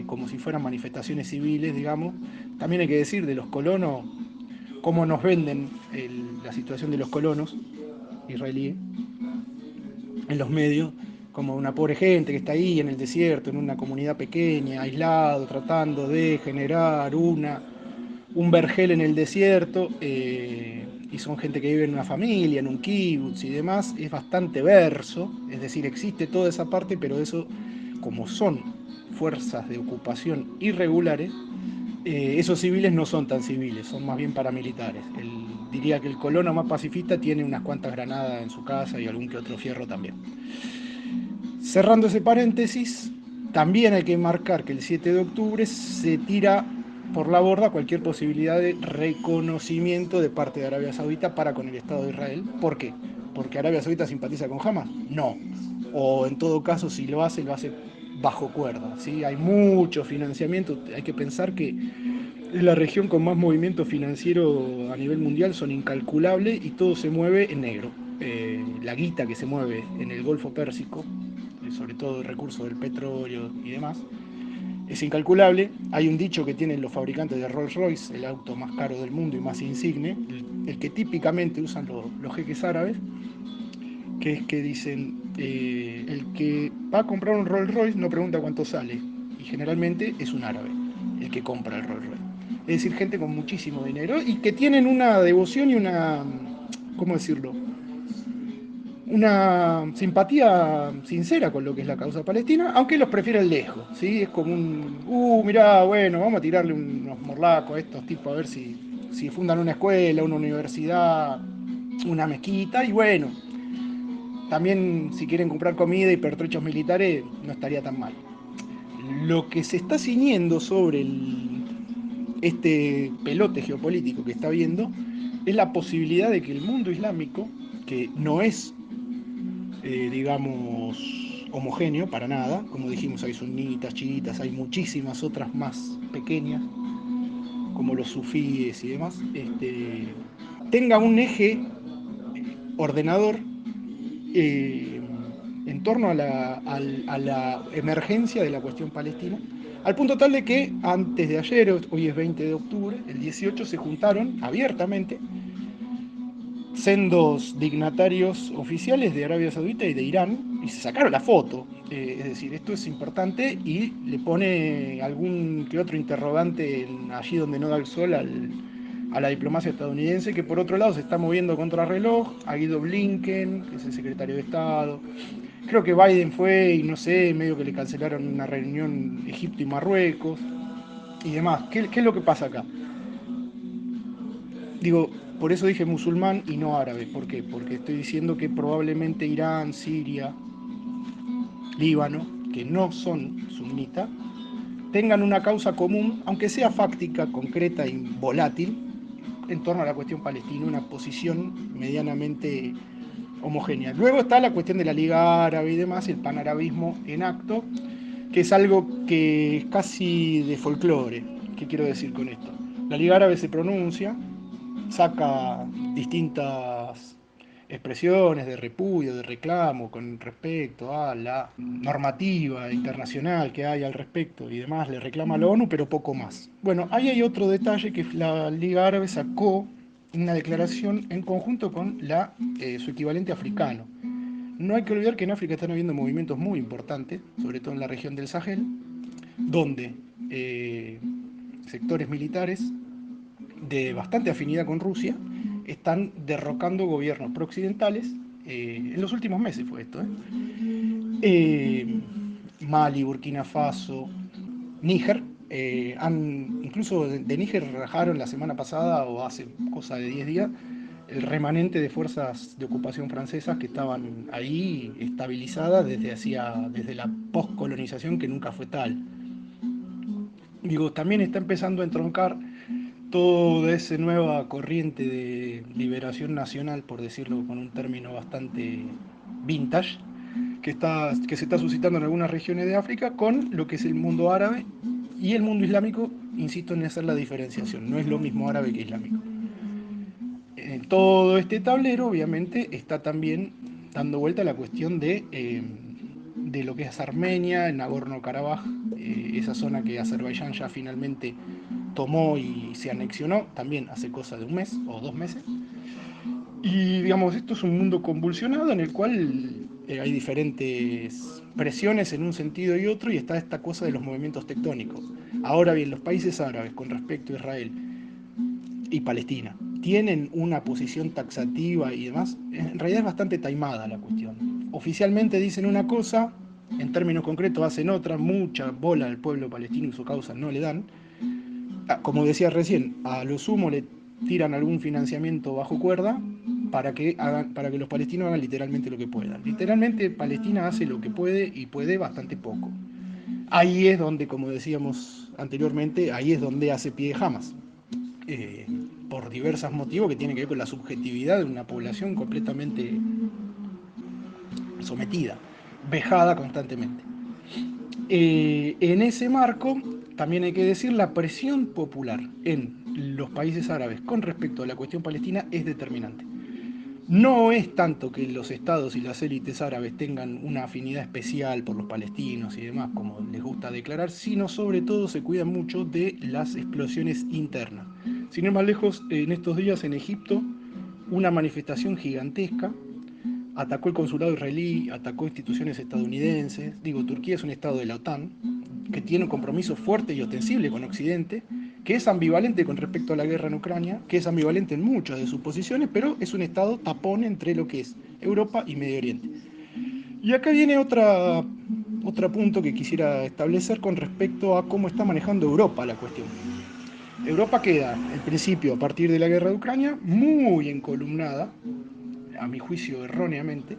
como si fueran manifestaciones civiles, digamos. También hay que decir de los colonos, cómo nos venden la situación de los colonos israelíes en los medios, como una pobre gente que está ahí en el desierto, en una comunidad pequeña, aislado, tratando de generar un vergel en el desierto, y son gente que vive en una familia, en un kibutz y demás. Es bastante verso, es decir, existe toda esa parte, pero eso, como son fuerzas de ocupación irregulares, esos civiles no son tan civiles, son más bien paramilitares. Diría que el colono más pacifista tiene unas cuantas granadas en su casa y algún que otro fierro también. Cerrando ese paréntesis, también hay que marcar que el 7 de octubre se tira por la borda cualquier posibilidad de reconocimiento de parte de Arabia Saudita para con el Estado de Israel. ¿Por qué? ¿Porque Arabia Saudita simpatiza con Hamas? No. O en todo caso, si lo hace bajo cuerda, ¿sí? Hay mucho financiamiento. Hay que pensar que es la región con más movimiento financiero a nivel mundial, son incalculables y todo se mueve en negro. La guita que se mueve en el Golfo Pérsico, sobre todo el recurso del petróleo y demás, es incalculable. Hay un dicho que tienen los fabricantes de Rolls Royce, el auto más caro del mundo y más insigne, el que típicamente usan los jeques árabes, que es que dicen, el que va a comprar un Rolls Royce no pregunta cuánto sale, y generalmente es un árabe el que compra el Rolls Royce. Es decir, gente con muchísimo dinero y que tienen una devoción y una, ¿cómo decirlo?, una simpatía sincera con lo que es la causa palestina, aunque los prefieren lejos, ¿sí? Es como mirá, bueno, vamos a tirarle unos morlacos a estos tipos a ver si fundan una escuela, una universidad, una mezquita, y bueno, también si quieren comprar comida y pertrechos militares, no estaría tan mal. Lo que se está ciñendo sobre este pelote geopolítico que está viendo es la posibilidad de que el mundo islámico, que no es digamos, homogéneo para nada, como dijimos, hay sunitas, chiitas, hay muchísimas otras más pequeñas, como los sufíes y demás, tenga un eje ordenador en torno a la emergencia de la cuestión palestina, al punto tal de que antes de ayer, hoy es 20 de octubre, el 18 se juntaron abiertamente sendos dignatarios oficiales de Arabia Saudita y de Irán, y se sacaron la foto. Es decir, esto es importante y le pone algún que otro interrogante allí donde no da el sol a la diplomacia estadounidense, que por otro lado se está moviendo contra reloj. Ha ido Blinken, que es el secretario de Estado. Creo que Biden fue y no sé, medio que le cancelaron una reunión Egipto y Marruecos y demás. ¿Qué es lo que pasa acá? Digo, por eso dije musulmán y no árabe. ¿Por qué? Porque estoy diciendo que probablemente Irán, Siria, Líbano, que no son sunitas, tengan una causa común, aunque sea fáctica, concreta y volátil, en torno a la cuestión palestina, una posición medianamente homogénea. Luego está la cuestión de la Liga Árabe y demás, el panarabismo en acto, que es algo que es casi de folclore. ¿Qué quiero decir con esto? La Liga Árabe se pronuncia, saca distintas expresiones de repudio, de reclamo con respecto a la normativa internacional que hay al respecto y demás, le reclama a la ONU, pero poco más. Bueno, ahí hay otro detalle, que la Liga Árabe sacó una declaración en conjunto con su equivalente africano. No hay que olvidar que en África están habiendo movimientos muy importantes, sobre todo en la región del Sahel, donde sectores militares de bastante afinidad con Rusia están derrocando gobiernos prooccidentales. En los últimos meses fue esto. Mali, Burkina Faso, Níger. Incluso de Níger rajaron la semana pasada, o hace cosa de 10 días, el remanente de fuerzas de ocupación francesas que estaban ahí estabilizadas desde la poscolonización, que nunca fue tal. Digo, también está empezando a entroncar toda esa nueva corriente de liberación nacional, por decirlo con un término bastante vintage, que se está suscitando en algunas regiones de África, con lo que es el mundo árabe y el mundo islámico. Insisto en hacer la diferenciación, no es lo mismo árabe que islámico. En todo este tablero, obviamente, está también dando vuelta a la cuestión de lo que es Armenia, Nagorno-Karabaj, esa zona que Azerbaiyán ya finalmente tomó y se anexionó, también hace cosa de un mes o 2 meses. Y digamos, esto es un mundo convulsionado en el cual hay diferentes presiones en un sentido y otro, y está esta cosa de los movimientos tectónicos. Ahora bien, los países árabes con respecto a Israel y Palestina tienen una posición taxativa y demás. En realidad es bastante taimada la cuestión. Oficialmente dicen una cosa, en términos concretos hacen otra, mucha bola al pueblo palestino y su causa no le dan. Como decía recién, a lo sumo le tiran algún financiamiento bajo cuerda para que los palestinos hagan literalmente lo que puedan. Literalmente Palestina hace lo que puede, y puede bastante poco. Ahí es donde, como decíamos anteriormente, ahí es donde hace pie Hamas. Por diversos motivos que tienen que ver con la subjetividad de una población completamente sometida, vejada constantemente. En ese marco, también hay que decir, la presión popular en los países árabes con respecto a la cuestión palestina es determinante. No es tanto que los estados y las élites árabes tengan una afinidad especial por los palestinos y demás, como les gusta declarar, sino sobre todo se cuidan mucho de las explosiones internas. Sin ir más lejos, en estos días en Egipto, una manifestación gigantesca atacó el consulado israelí, atacó instituciones estadounidenses. Digo, Turquía es un estado de la OTAN que tiene un compromiso fuerte y ostensible con Occidente, que es ambivalente con respecto a la guerra en Ucrania, que es ambivalente en muchas de sus posiciones, pero es un estado tapón entre lo que es Europa y Medio Oriente. Y acá viene otro punto que quisiera establecer con respecto a cómo está manejando Europa la cuestión. Europa queda, en principio, a partir de la guerra de Ucrania, muy encolumnada, a mi juicio erróneamente,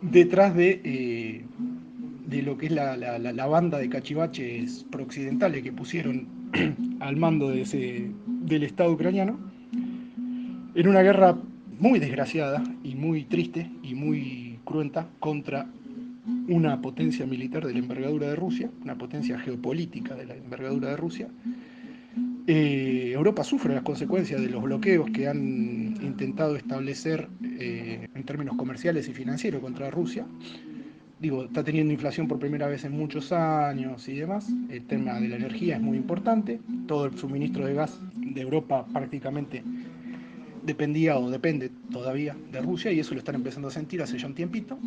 detrás de lo que es la banda de cachivaches prooccidentales que pusieron al mando del Estado ucraniano, en una guerra muy desgraciada y muy triste y muy cruenta contra una potencia militar de la envergadura de Rusia, una potencia geopolítica de la envergadura de Rusia. Europa sufre las consecuencias de los bloqueos que han intentado establecer en términos comerciales y financieros contra Rusia. Digo, está teniendo inflación por primera vez en muchos años y demás. El tema de la energía es muy importante. Todo el suministro de gas de Europa prácticamente dependía o depende todavía de Rusia, y eso lo están empezando a sentir hace ya un tiempito.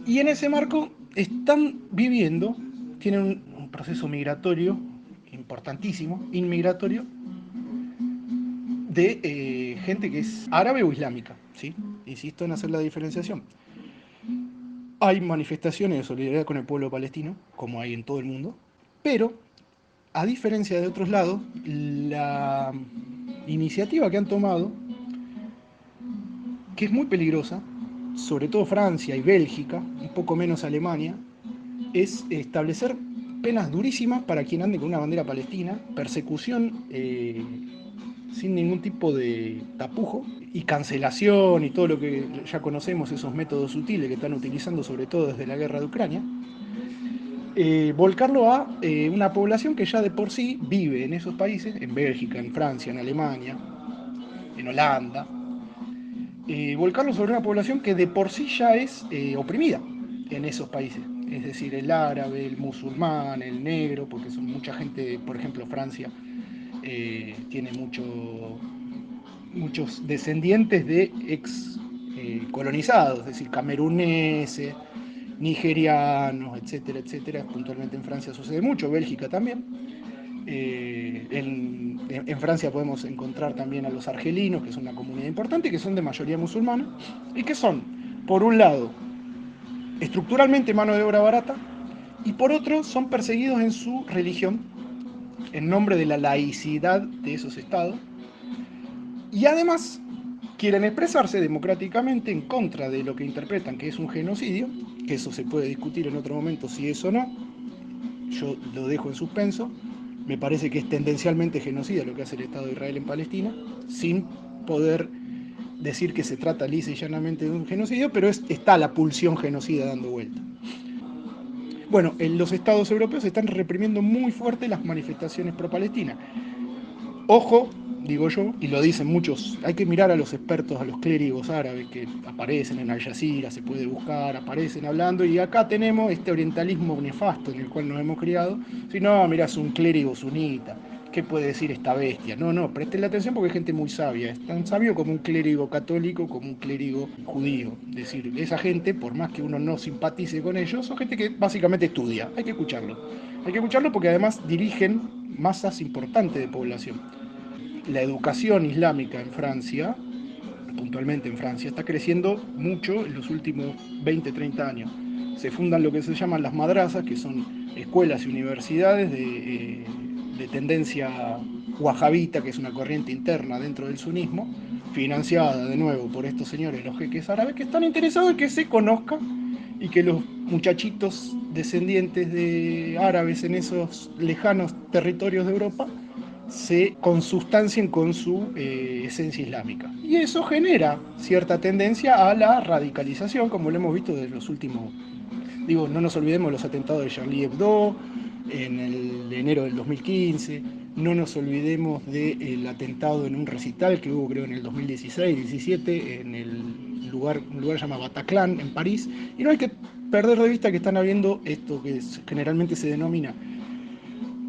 Y en ese marco están viviendo, tienen un proceso migratorio importantísimo, inmigratorio, de gente que es árabe o islámica, ¿sí? Insisto en hacer la diferenciación. Hay manifestaciones de solidaridad con el pueblo palestino, como hay en todo el mundo, pero, a diferencia de otros lados, la iniciativa que han tomado, que es muy peligrosa, sobre todo Francia y Bélgica, un poco menos Alemania, es establecer penas durísimas para quien ande con una bandera palestina, persecución sin ningún tipo de tapujo, y cancelación y todo lo que ya conocemos, esos métodos sutiles que están utilizando sobre todo desde la guerra de Ucrania. Volcarlo a una población que ya de por sí vive en esos países, en Bélgica, en Francia, en Alemania, en Holanda. Volcarlo sobre una población que de por sí ya es oprimida en esos países. Es decir, el árabe, el musulmán, el negro, porque son mucha gente, por ejemplo, Francia tiene muchos descendientes de ex colonizados, es decir, cameruneses, nigerianos, etcétera, etcétera. Puntualmente en Francia sucede mucho, Bélgica también. En Francia podemos encontrar también a los argelinos, que son una comunidad importante, que son de mayoría musulmana, y que son, por un lado, estructuralmente mano de obra barata, y por otro, son perseguidos en su religión, en nombre de la laicidad de esos estados, y además quieren expresarse democráticamente en contra de lo que interpretan que es un genocidio, que eso se puede discutir en otro momento si es o no, yo lo dejo en suspenso. Me parece que es tendencialmente genocida lo que hace el Estado de Israel en Palestina, sin poder decir que se trata lisa y llanamente de un genocidio, pero está la pulsión genocida dando vuelta. Bueno, los estados europeos están reprimiendo muy fuerte las manifestaciones pro-Palestina. Ojo, digo yo, y lo dicen muchos, hay que mirar a los expertos, a los clérigos árabes que aparecen en Al Jazeera, se puede buscar, aparecen hablando, y acá tenemos este orientalismo nefasto en el cual nos hemos criado. Si no, mirá, es un clérigo sunita, ¿qué puede decir esta bestia? No, presten la atención porque es gente muy sabia, es tan sabio como un clérigo católico, como un clérigo judío. Es decir, esa gente, por más que uno no simpatice con ellos, son gente que básicamente estudia, hay que escucharlo. Hay que escucharlo porque además dirigen masas importantes de población. La educación islámica en Francia, puntualmente en Francia, está creciendo mucho en los últimos 20, 30 años. Se fundan lo que se llaman las madrazas, que son escuelas y universidades de tendencia wahabita, que es una corriente interna dentro del sunismo, financiada de nuevo por estos señores, los jeques árabes, que están interesados en que se conozca y que los muchachitos descendientes de árabes en esos lejanos territorios de Europa se consustancien con su esencia islámica. Y eso genera cierta tendencia a la radicalización, como lo hemos visto desde los últimos... Digo, no nos olvidemos de los atentados de Charlie Hebdo en el enero del 2015, no nos olvidemos del atentado en un recital que hubo creo en el 2016-17 en un lugar llamado Bataclan en París, y no hay que perder de vista que están habiendo esto que generalmente se denomina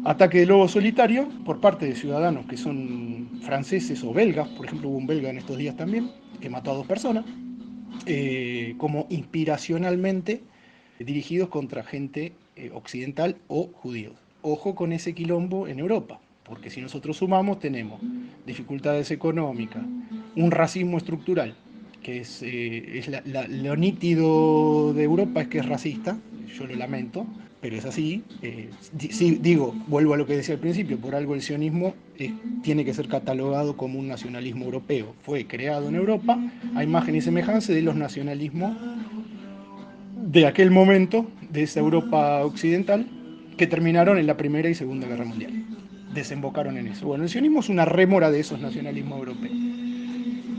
ataque de lobo solitario por parte de ciudadanos que son franceses o belgas. Por ejemplo, hubo un belga en estos días también que mató a 2 personas, como inspiracionalmente dirigidos contra gente occidental o judíos. Ojo con ese quilombo en Europa, porque si nosotros sumamos tenemos dificultades económicas, un racismo estructural, que es lo nítido de Europa es que es racista, yo lo lamento, pero es así. Sí, digo, vuelvo a lo que decía al principio, por algo el sionismo tiene que ser catalogado como un nacionalismo europeo. Fue creado en Europa a imagen y semejanza de los nacionalismos de aquel momento, de esa Europa occidental, que terminaron en la Primera y Segunda Guerra Mundial. Desembocaron en eso. Bueno, el sionismo es una rémora de esos nacionalismos europeos.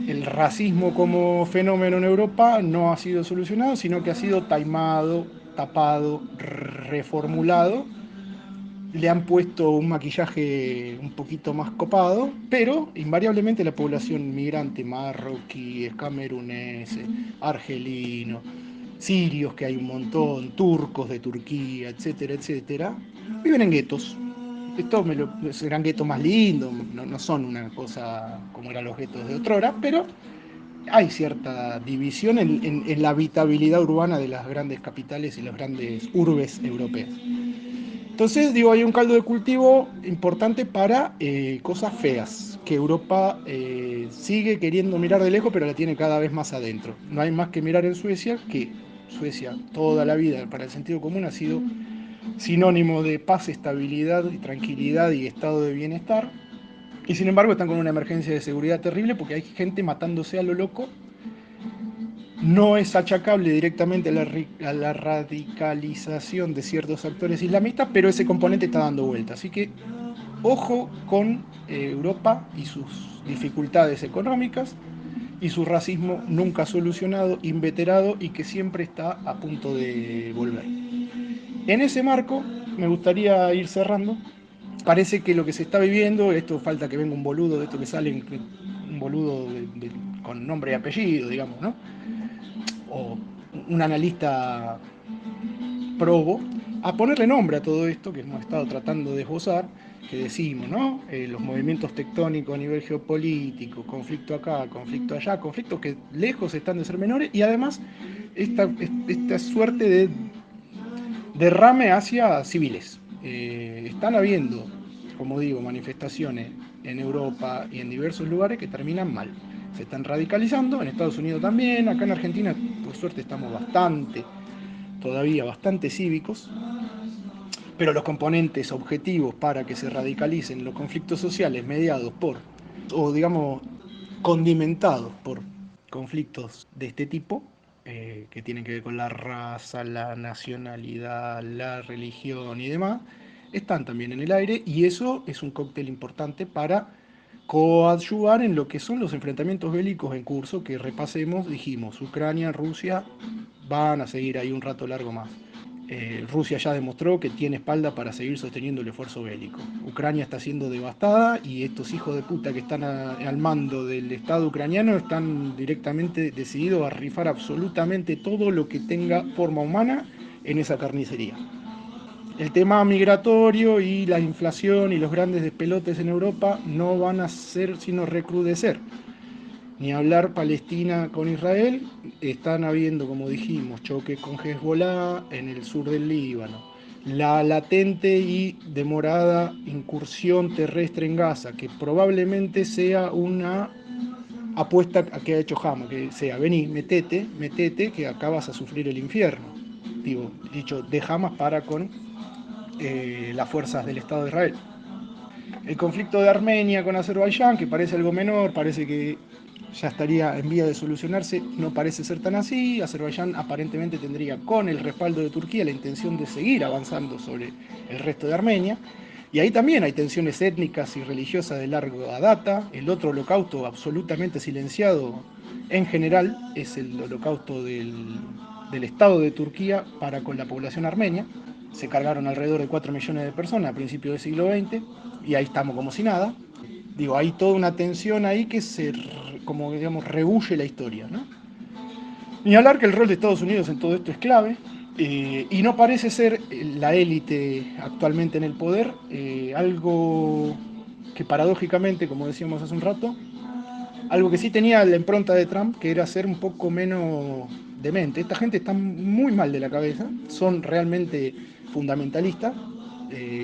El racismo como fenómeno en Europa no ha sido solucionado, sino que ha sido taimado, tapado, reformulado. Le han puesto un maquillaje un poquito más copado, pero invariablemente la población migrante marroquí, camerunés, argelino, sirios, que hay un montón, turcos de Turquía, etcétera, etcétera, viven en guetos. Estos serán guetos más lindos, no son una cosa como eran los guetos de otrora, pero hay cierta división en la habitabilidad urbana de las grandes capitales y las grandes urbes europeas. Entonces, digo, hay un caldo de cultivo importante para cosas feas, que Europa sigue queriendo mirar de lejos, pero la tiene cada vez más adentro. No hay más que mirar en Suecia, que Suecia toda la vida, para el sentido común, ha sido sinónimo de paz, estabilidad, tranquilidad y estado de bienestar. Y sin embargo están con una emergencia de seguridad terrible porque hay gente matándose a lo loco. No es achacable directamente a la radicalización de ciertos actores islamistas, pero ese componente está dando vuelta. Así que ojo con Europa y sus dificultades económicas y su racismo nunca solucionado, inveterado y que siempre está a punto de volver. En ese marco me gustaría ir cerrando. Parece que lo que se está viviendo, esto falta que venga un boludo de esto que sale, un boludo con nombre y apellido, digamos, ¿no? O un analista probo, a ponerle nombre a todo esto que hemos estado tratando de esbozar, que decimos, ¿no? Los movimientos tectónicos a nivel geopolítico, conflicto acá, conflicto allá, conflictos que lejos están de ser menores, y además esta suerte de derrame hacia civiles. Están habiendo como digo, manifestaciones en Europa y en diversos lugares que terminan mal. Se están radicalizando, en Estados Unidos también, acá en Argentina por suerte estamos todavía bastante cívicos, pero los componentes objetivos para que se radicalicen los conflictos sociales mediados por, o digamos, condimentados por conflictos de este tipo, que tienen que ver con la raza, la nacionalidad, la religión y demás, están también en el aire, y eso es un cóctel importante para coadyuvar en lo que son los enfrentamientos bélicos en curso, que repasemos, dijimos, Ucrania, Rusia, van a seguir ahí un rato largo más. Rusia ya demostró que tiene espalda para seguir sosteniendo el esfuerzo bélico. Ucrania está siendo devastada y estos hijos de puta que están al mando del Estado ucraniano están directamente decididos a rifar absolutamente todo lo que tenga forma humana en esa carnicería. El tema migratorio y la inflación y los grandes despelotes en Europa no van a hacer sino recrudecer. Ni hablar Palestina con Israel, están habiendo, como dijimos, choques con Hezbollah en el sur del Líbano. La latente y demorada incursión terrestre en Gaza, que probablemente sea una apuesta que ha hecho Hamas, que sea, vení, metete, que acá vas a sufrir el infierno. Dicho de Hamas para con las fuerzas del Estado de Israel. El conflicto de Armenia con Azerbaiyán, que parece algo menor, parece que ya estaría en vía de solucionarse, no parece ser tan así. Azerbaiyán aparentemente tendría, con el respaldo de Turquía, la intención de seguir avanzando sobre el resto de Armenia. Y ahí también hay tensiones étnicas y religiosas de larga data. El otro holocausto absolutamente silenciado en general es el holocausto del Estado de Turquía para con la población armenia. Se cargaron alrededor de 4 millones de personas a principios del siglo XX y ahí estamos como si nada. Hay toda una tensión ahí que como digamos, rehuye la historia, ¿no? Ni hablar que el rol de Estados Unidos en todo esto es clave, y no parece ser la élite actualmente en el poder, algo que paradójicamente, como decíamos hace un rato, algo que sí tenía la impronta de Trump, que era ser un poco menos demente. Esta gente está muy mal de la cabeza, son realmente fundamentalistas.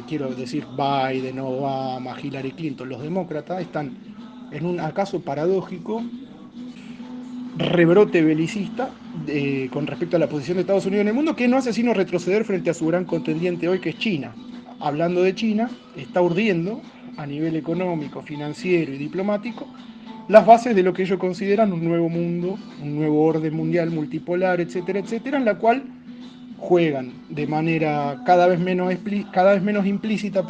Quiero decir, Biden, Obama, Hillary Clinton, los demócratas, están en un acaso paradójico rebrote belicista con respecto a la posición de Estados Unidos en el mundo, que no hace sino retroceder frente a su gran contendiente hoy, que es China. Hablando de China, está urdiendo a nivel económico, financiero y diplomático las bases de lo que ellos consideran un nuevo mundo, un nuevo orden mundial multipolar, etcétera, etcétera, en la cual juegan de manera cada vez menos implícita,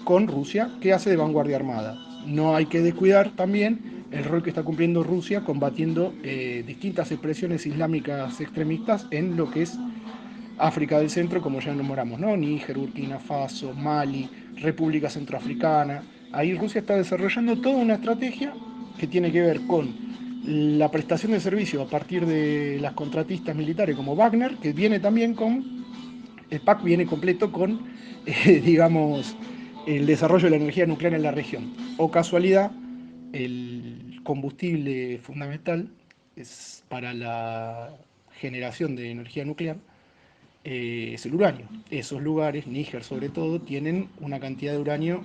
con Rusia, que hace de vanguardia armada. No hay que descuidar también el rol que está cumpliendo Rusia combatiendo distintas expresiones islámicas extremistas en lo que es África del Centro, como ya nombramos, ¿no? Níger, Burkina Faso, Mali, República Centroafricana. Ahí Rusia está desarrollando toda una estrategia que tiene que ver con la prestación de servicio a partir de las contratistas militares como Wagner, que viene también el pack viene completo con, digamos, el desarrollo de la energía nuclear en la región. O casualidad, el combustible fundamental es para la generación de energía nuclear, es el uranio. Esos lugares, Níger sobre todo, tienen una cantidad de uranio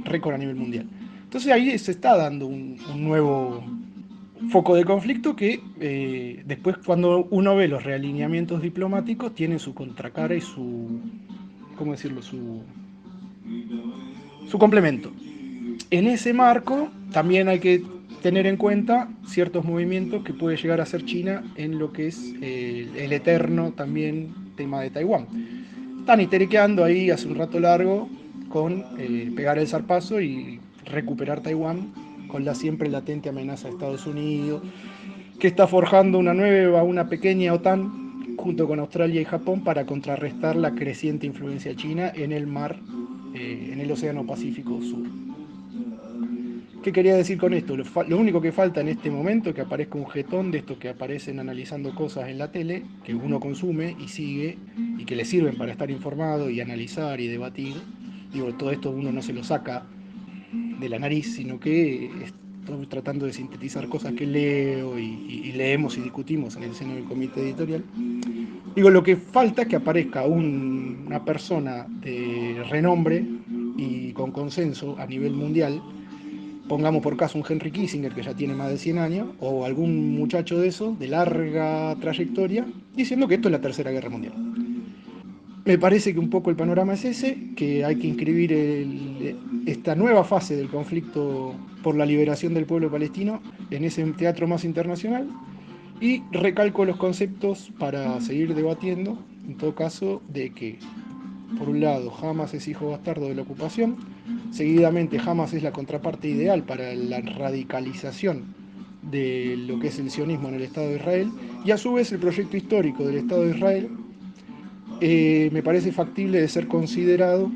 récord a nivel mundial. Entonces ahí se está dando un nuevo foco de conflicto que después, cuando uno ve los realineamientos diplomáticos, tiene su contracara y su, ¿cómo decirlo?, su complemento. En ese marco también hay que tener en cuenta ciertos movimientos que puede llegar a hacer China en lo que es el eterno también tema de Taiwán. Están histeriqueando ahí hace un rato largo con pegar el zarpazo y recuperar Taiwán, con la siempre latente amenaza de Estados Unidos, que está forjando una pequeña OTAN junto con Australia y Japón para contrarrestar la creciente influencia china en el mar, en el Océano Pacífico Sur. ¿Qué quería decir con esto? Lo único que falta en este momento es que aparezca un jetón de estos que aparecen analizando cosas en la tele, que uno consume y sigue, y que le sirven para estar informado y analizar y debatir. Todo esto uno no se lo saca de la nariz, sino que estoy tratando de sintetizar cosas que leo y leemos y discutimos en el seno del comité editorial. Lo que falta es que aparezca una persona de renombre y con consenso a nivel mundial, pongamos por caso un Henry Kissinger que ya tiene más de 100 años, o algún muchacho de eso, de larga trayectoria, diciendo que esto es la Tercera Guerra Mundial. Me parece que un poco el panorama es ese, que hay que inscribir esta nueva fase del conflicto por la liberación del pueblo palestino en ese teatro más internacional, y recalco los conceptos para seguir debatiendo, en todo caso, de que, por un lado, Hamas es hijo bastardo de la ocupación, seguidamente Hamas es la contraparte ideal para la radicalización de lo que es el sionismo en el Estado de Israel, y a su vez el proyecto histórico del Estado de Israel me parece factible de ser considerado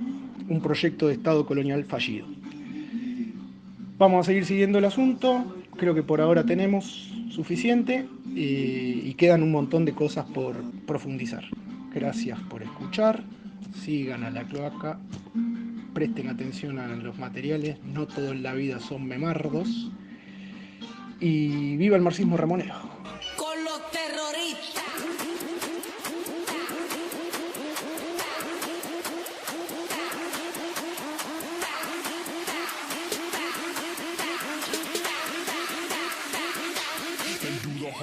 un proyecto de Estado colonial fallido. Vamos a seguir siguiendo el asunto, creo que por ahora tenemos suficiente y quedan un montón de cosas por profundizar. Gracias por escuchar, sigan a la cloaca, presten atención a los materiales, no todo en la vida son memardos, y viva el marxismo ramonero. Con los terroristas.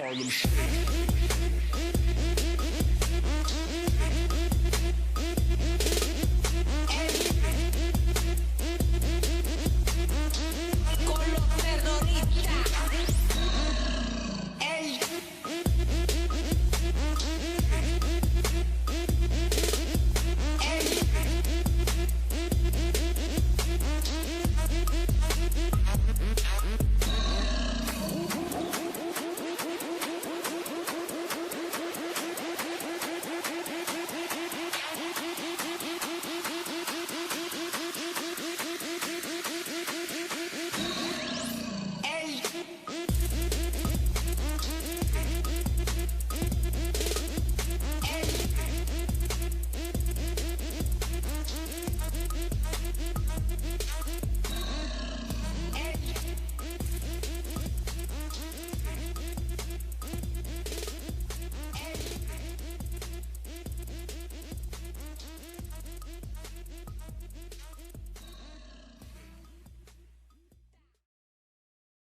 Harlem Shake.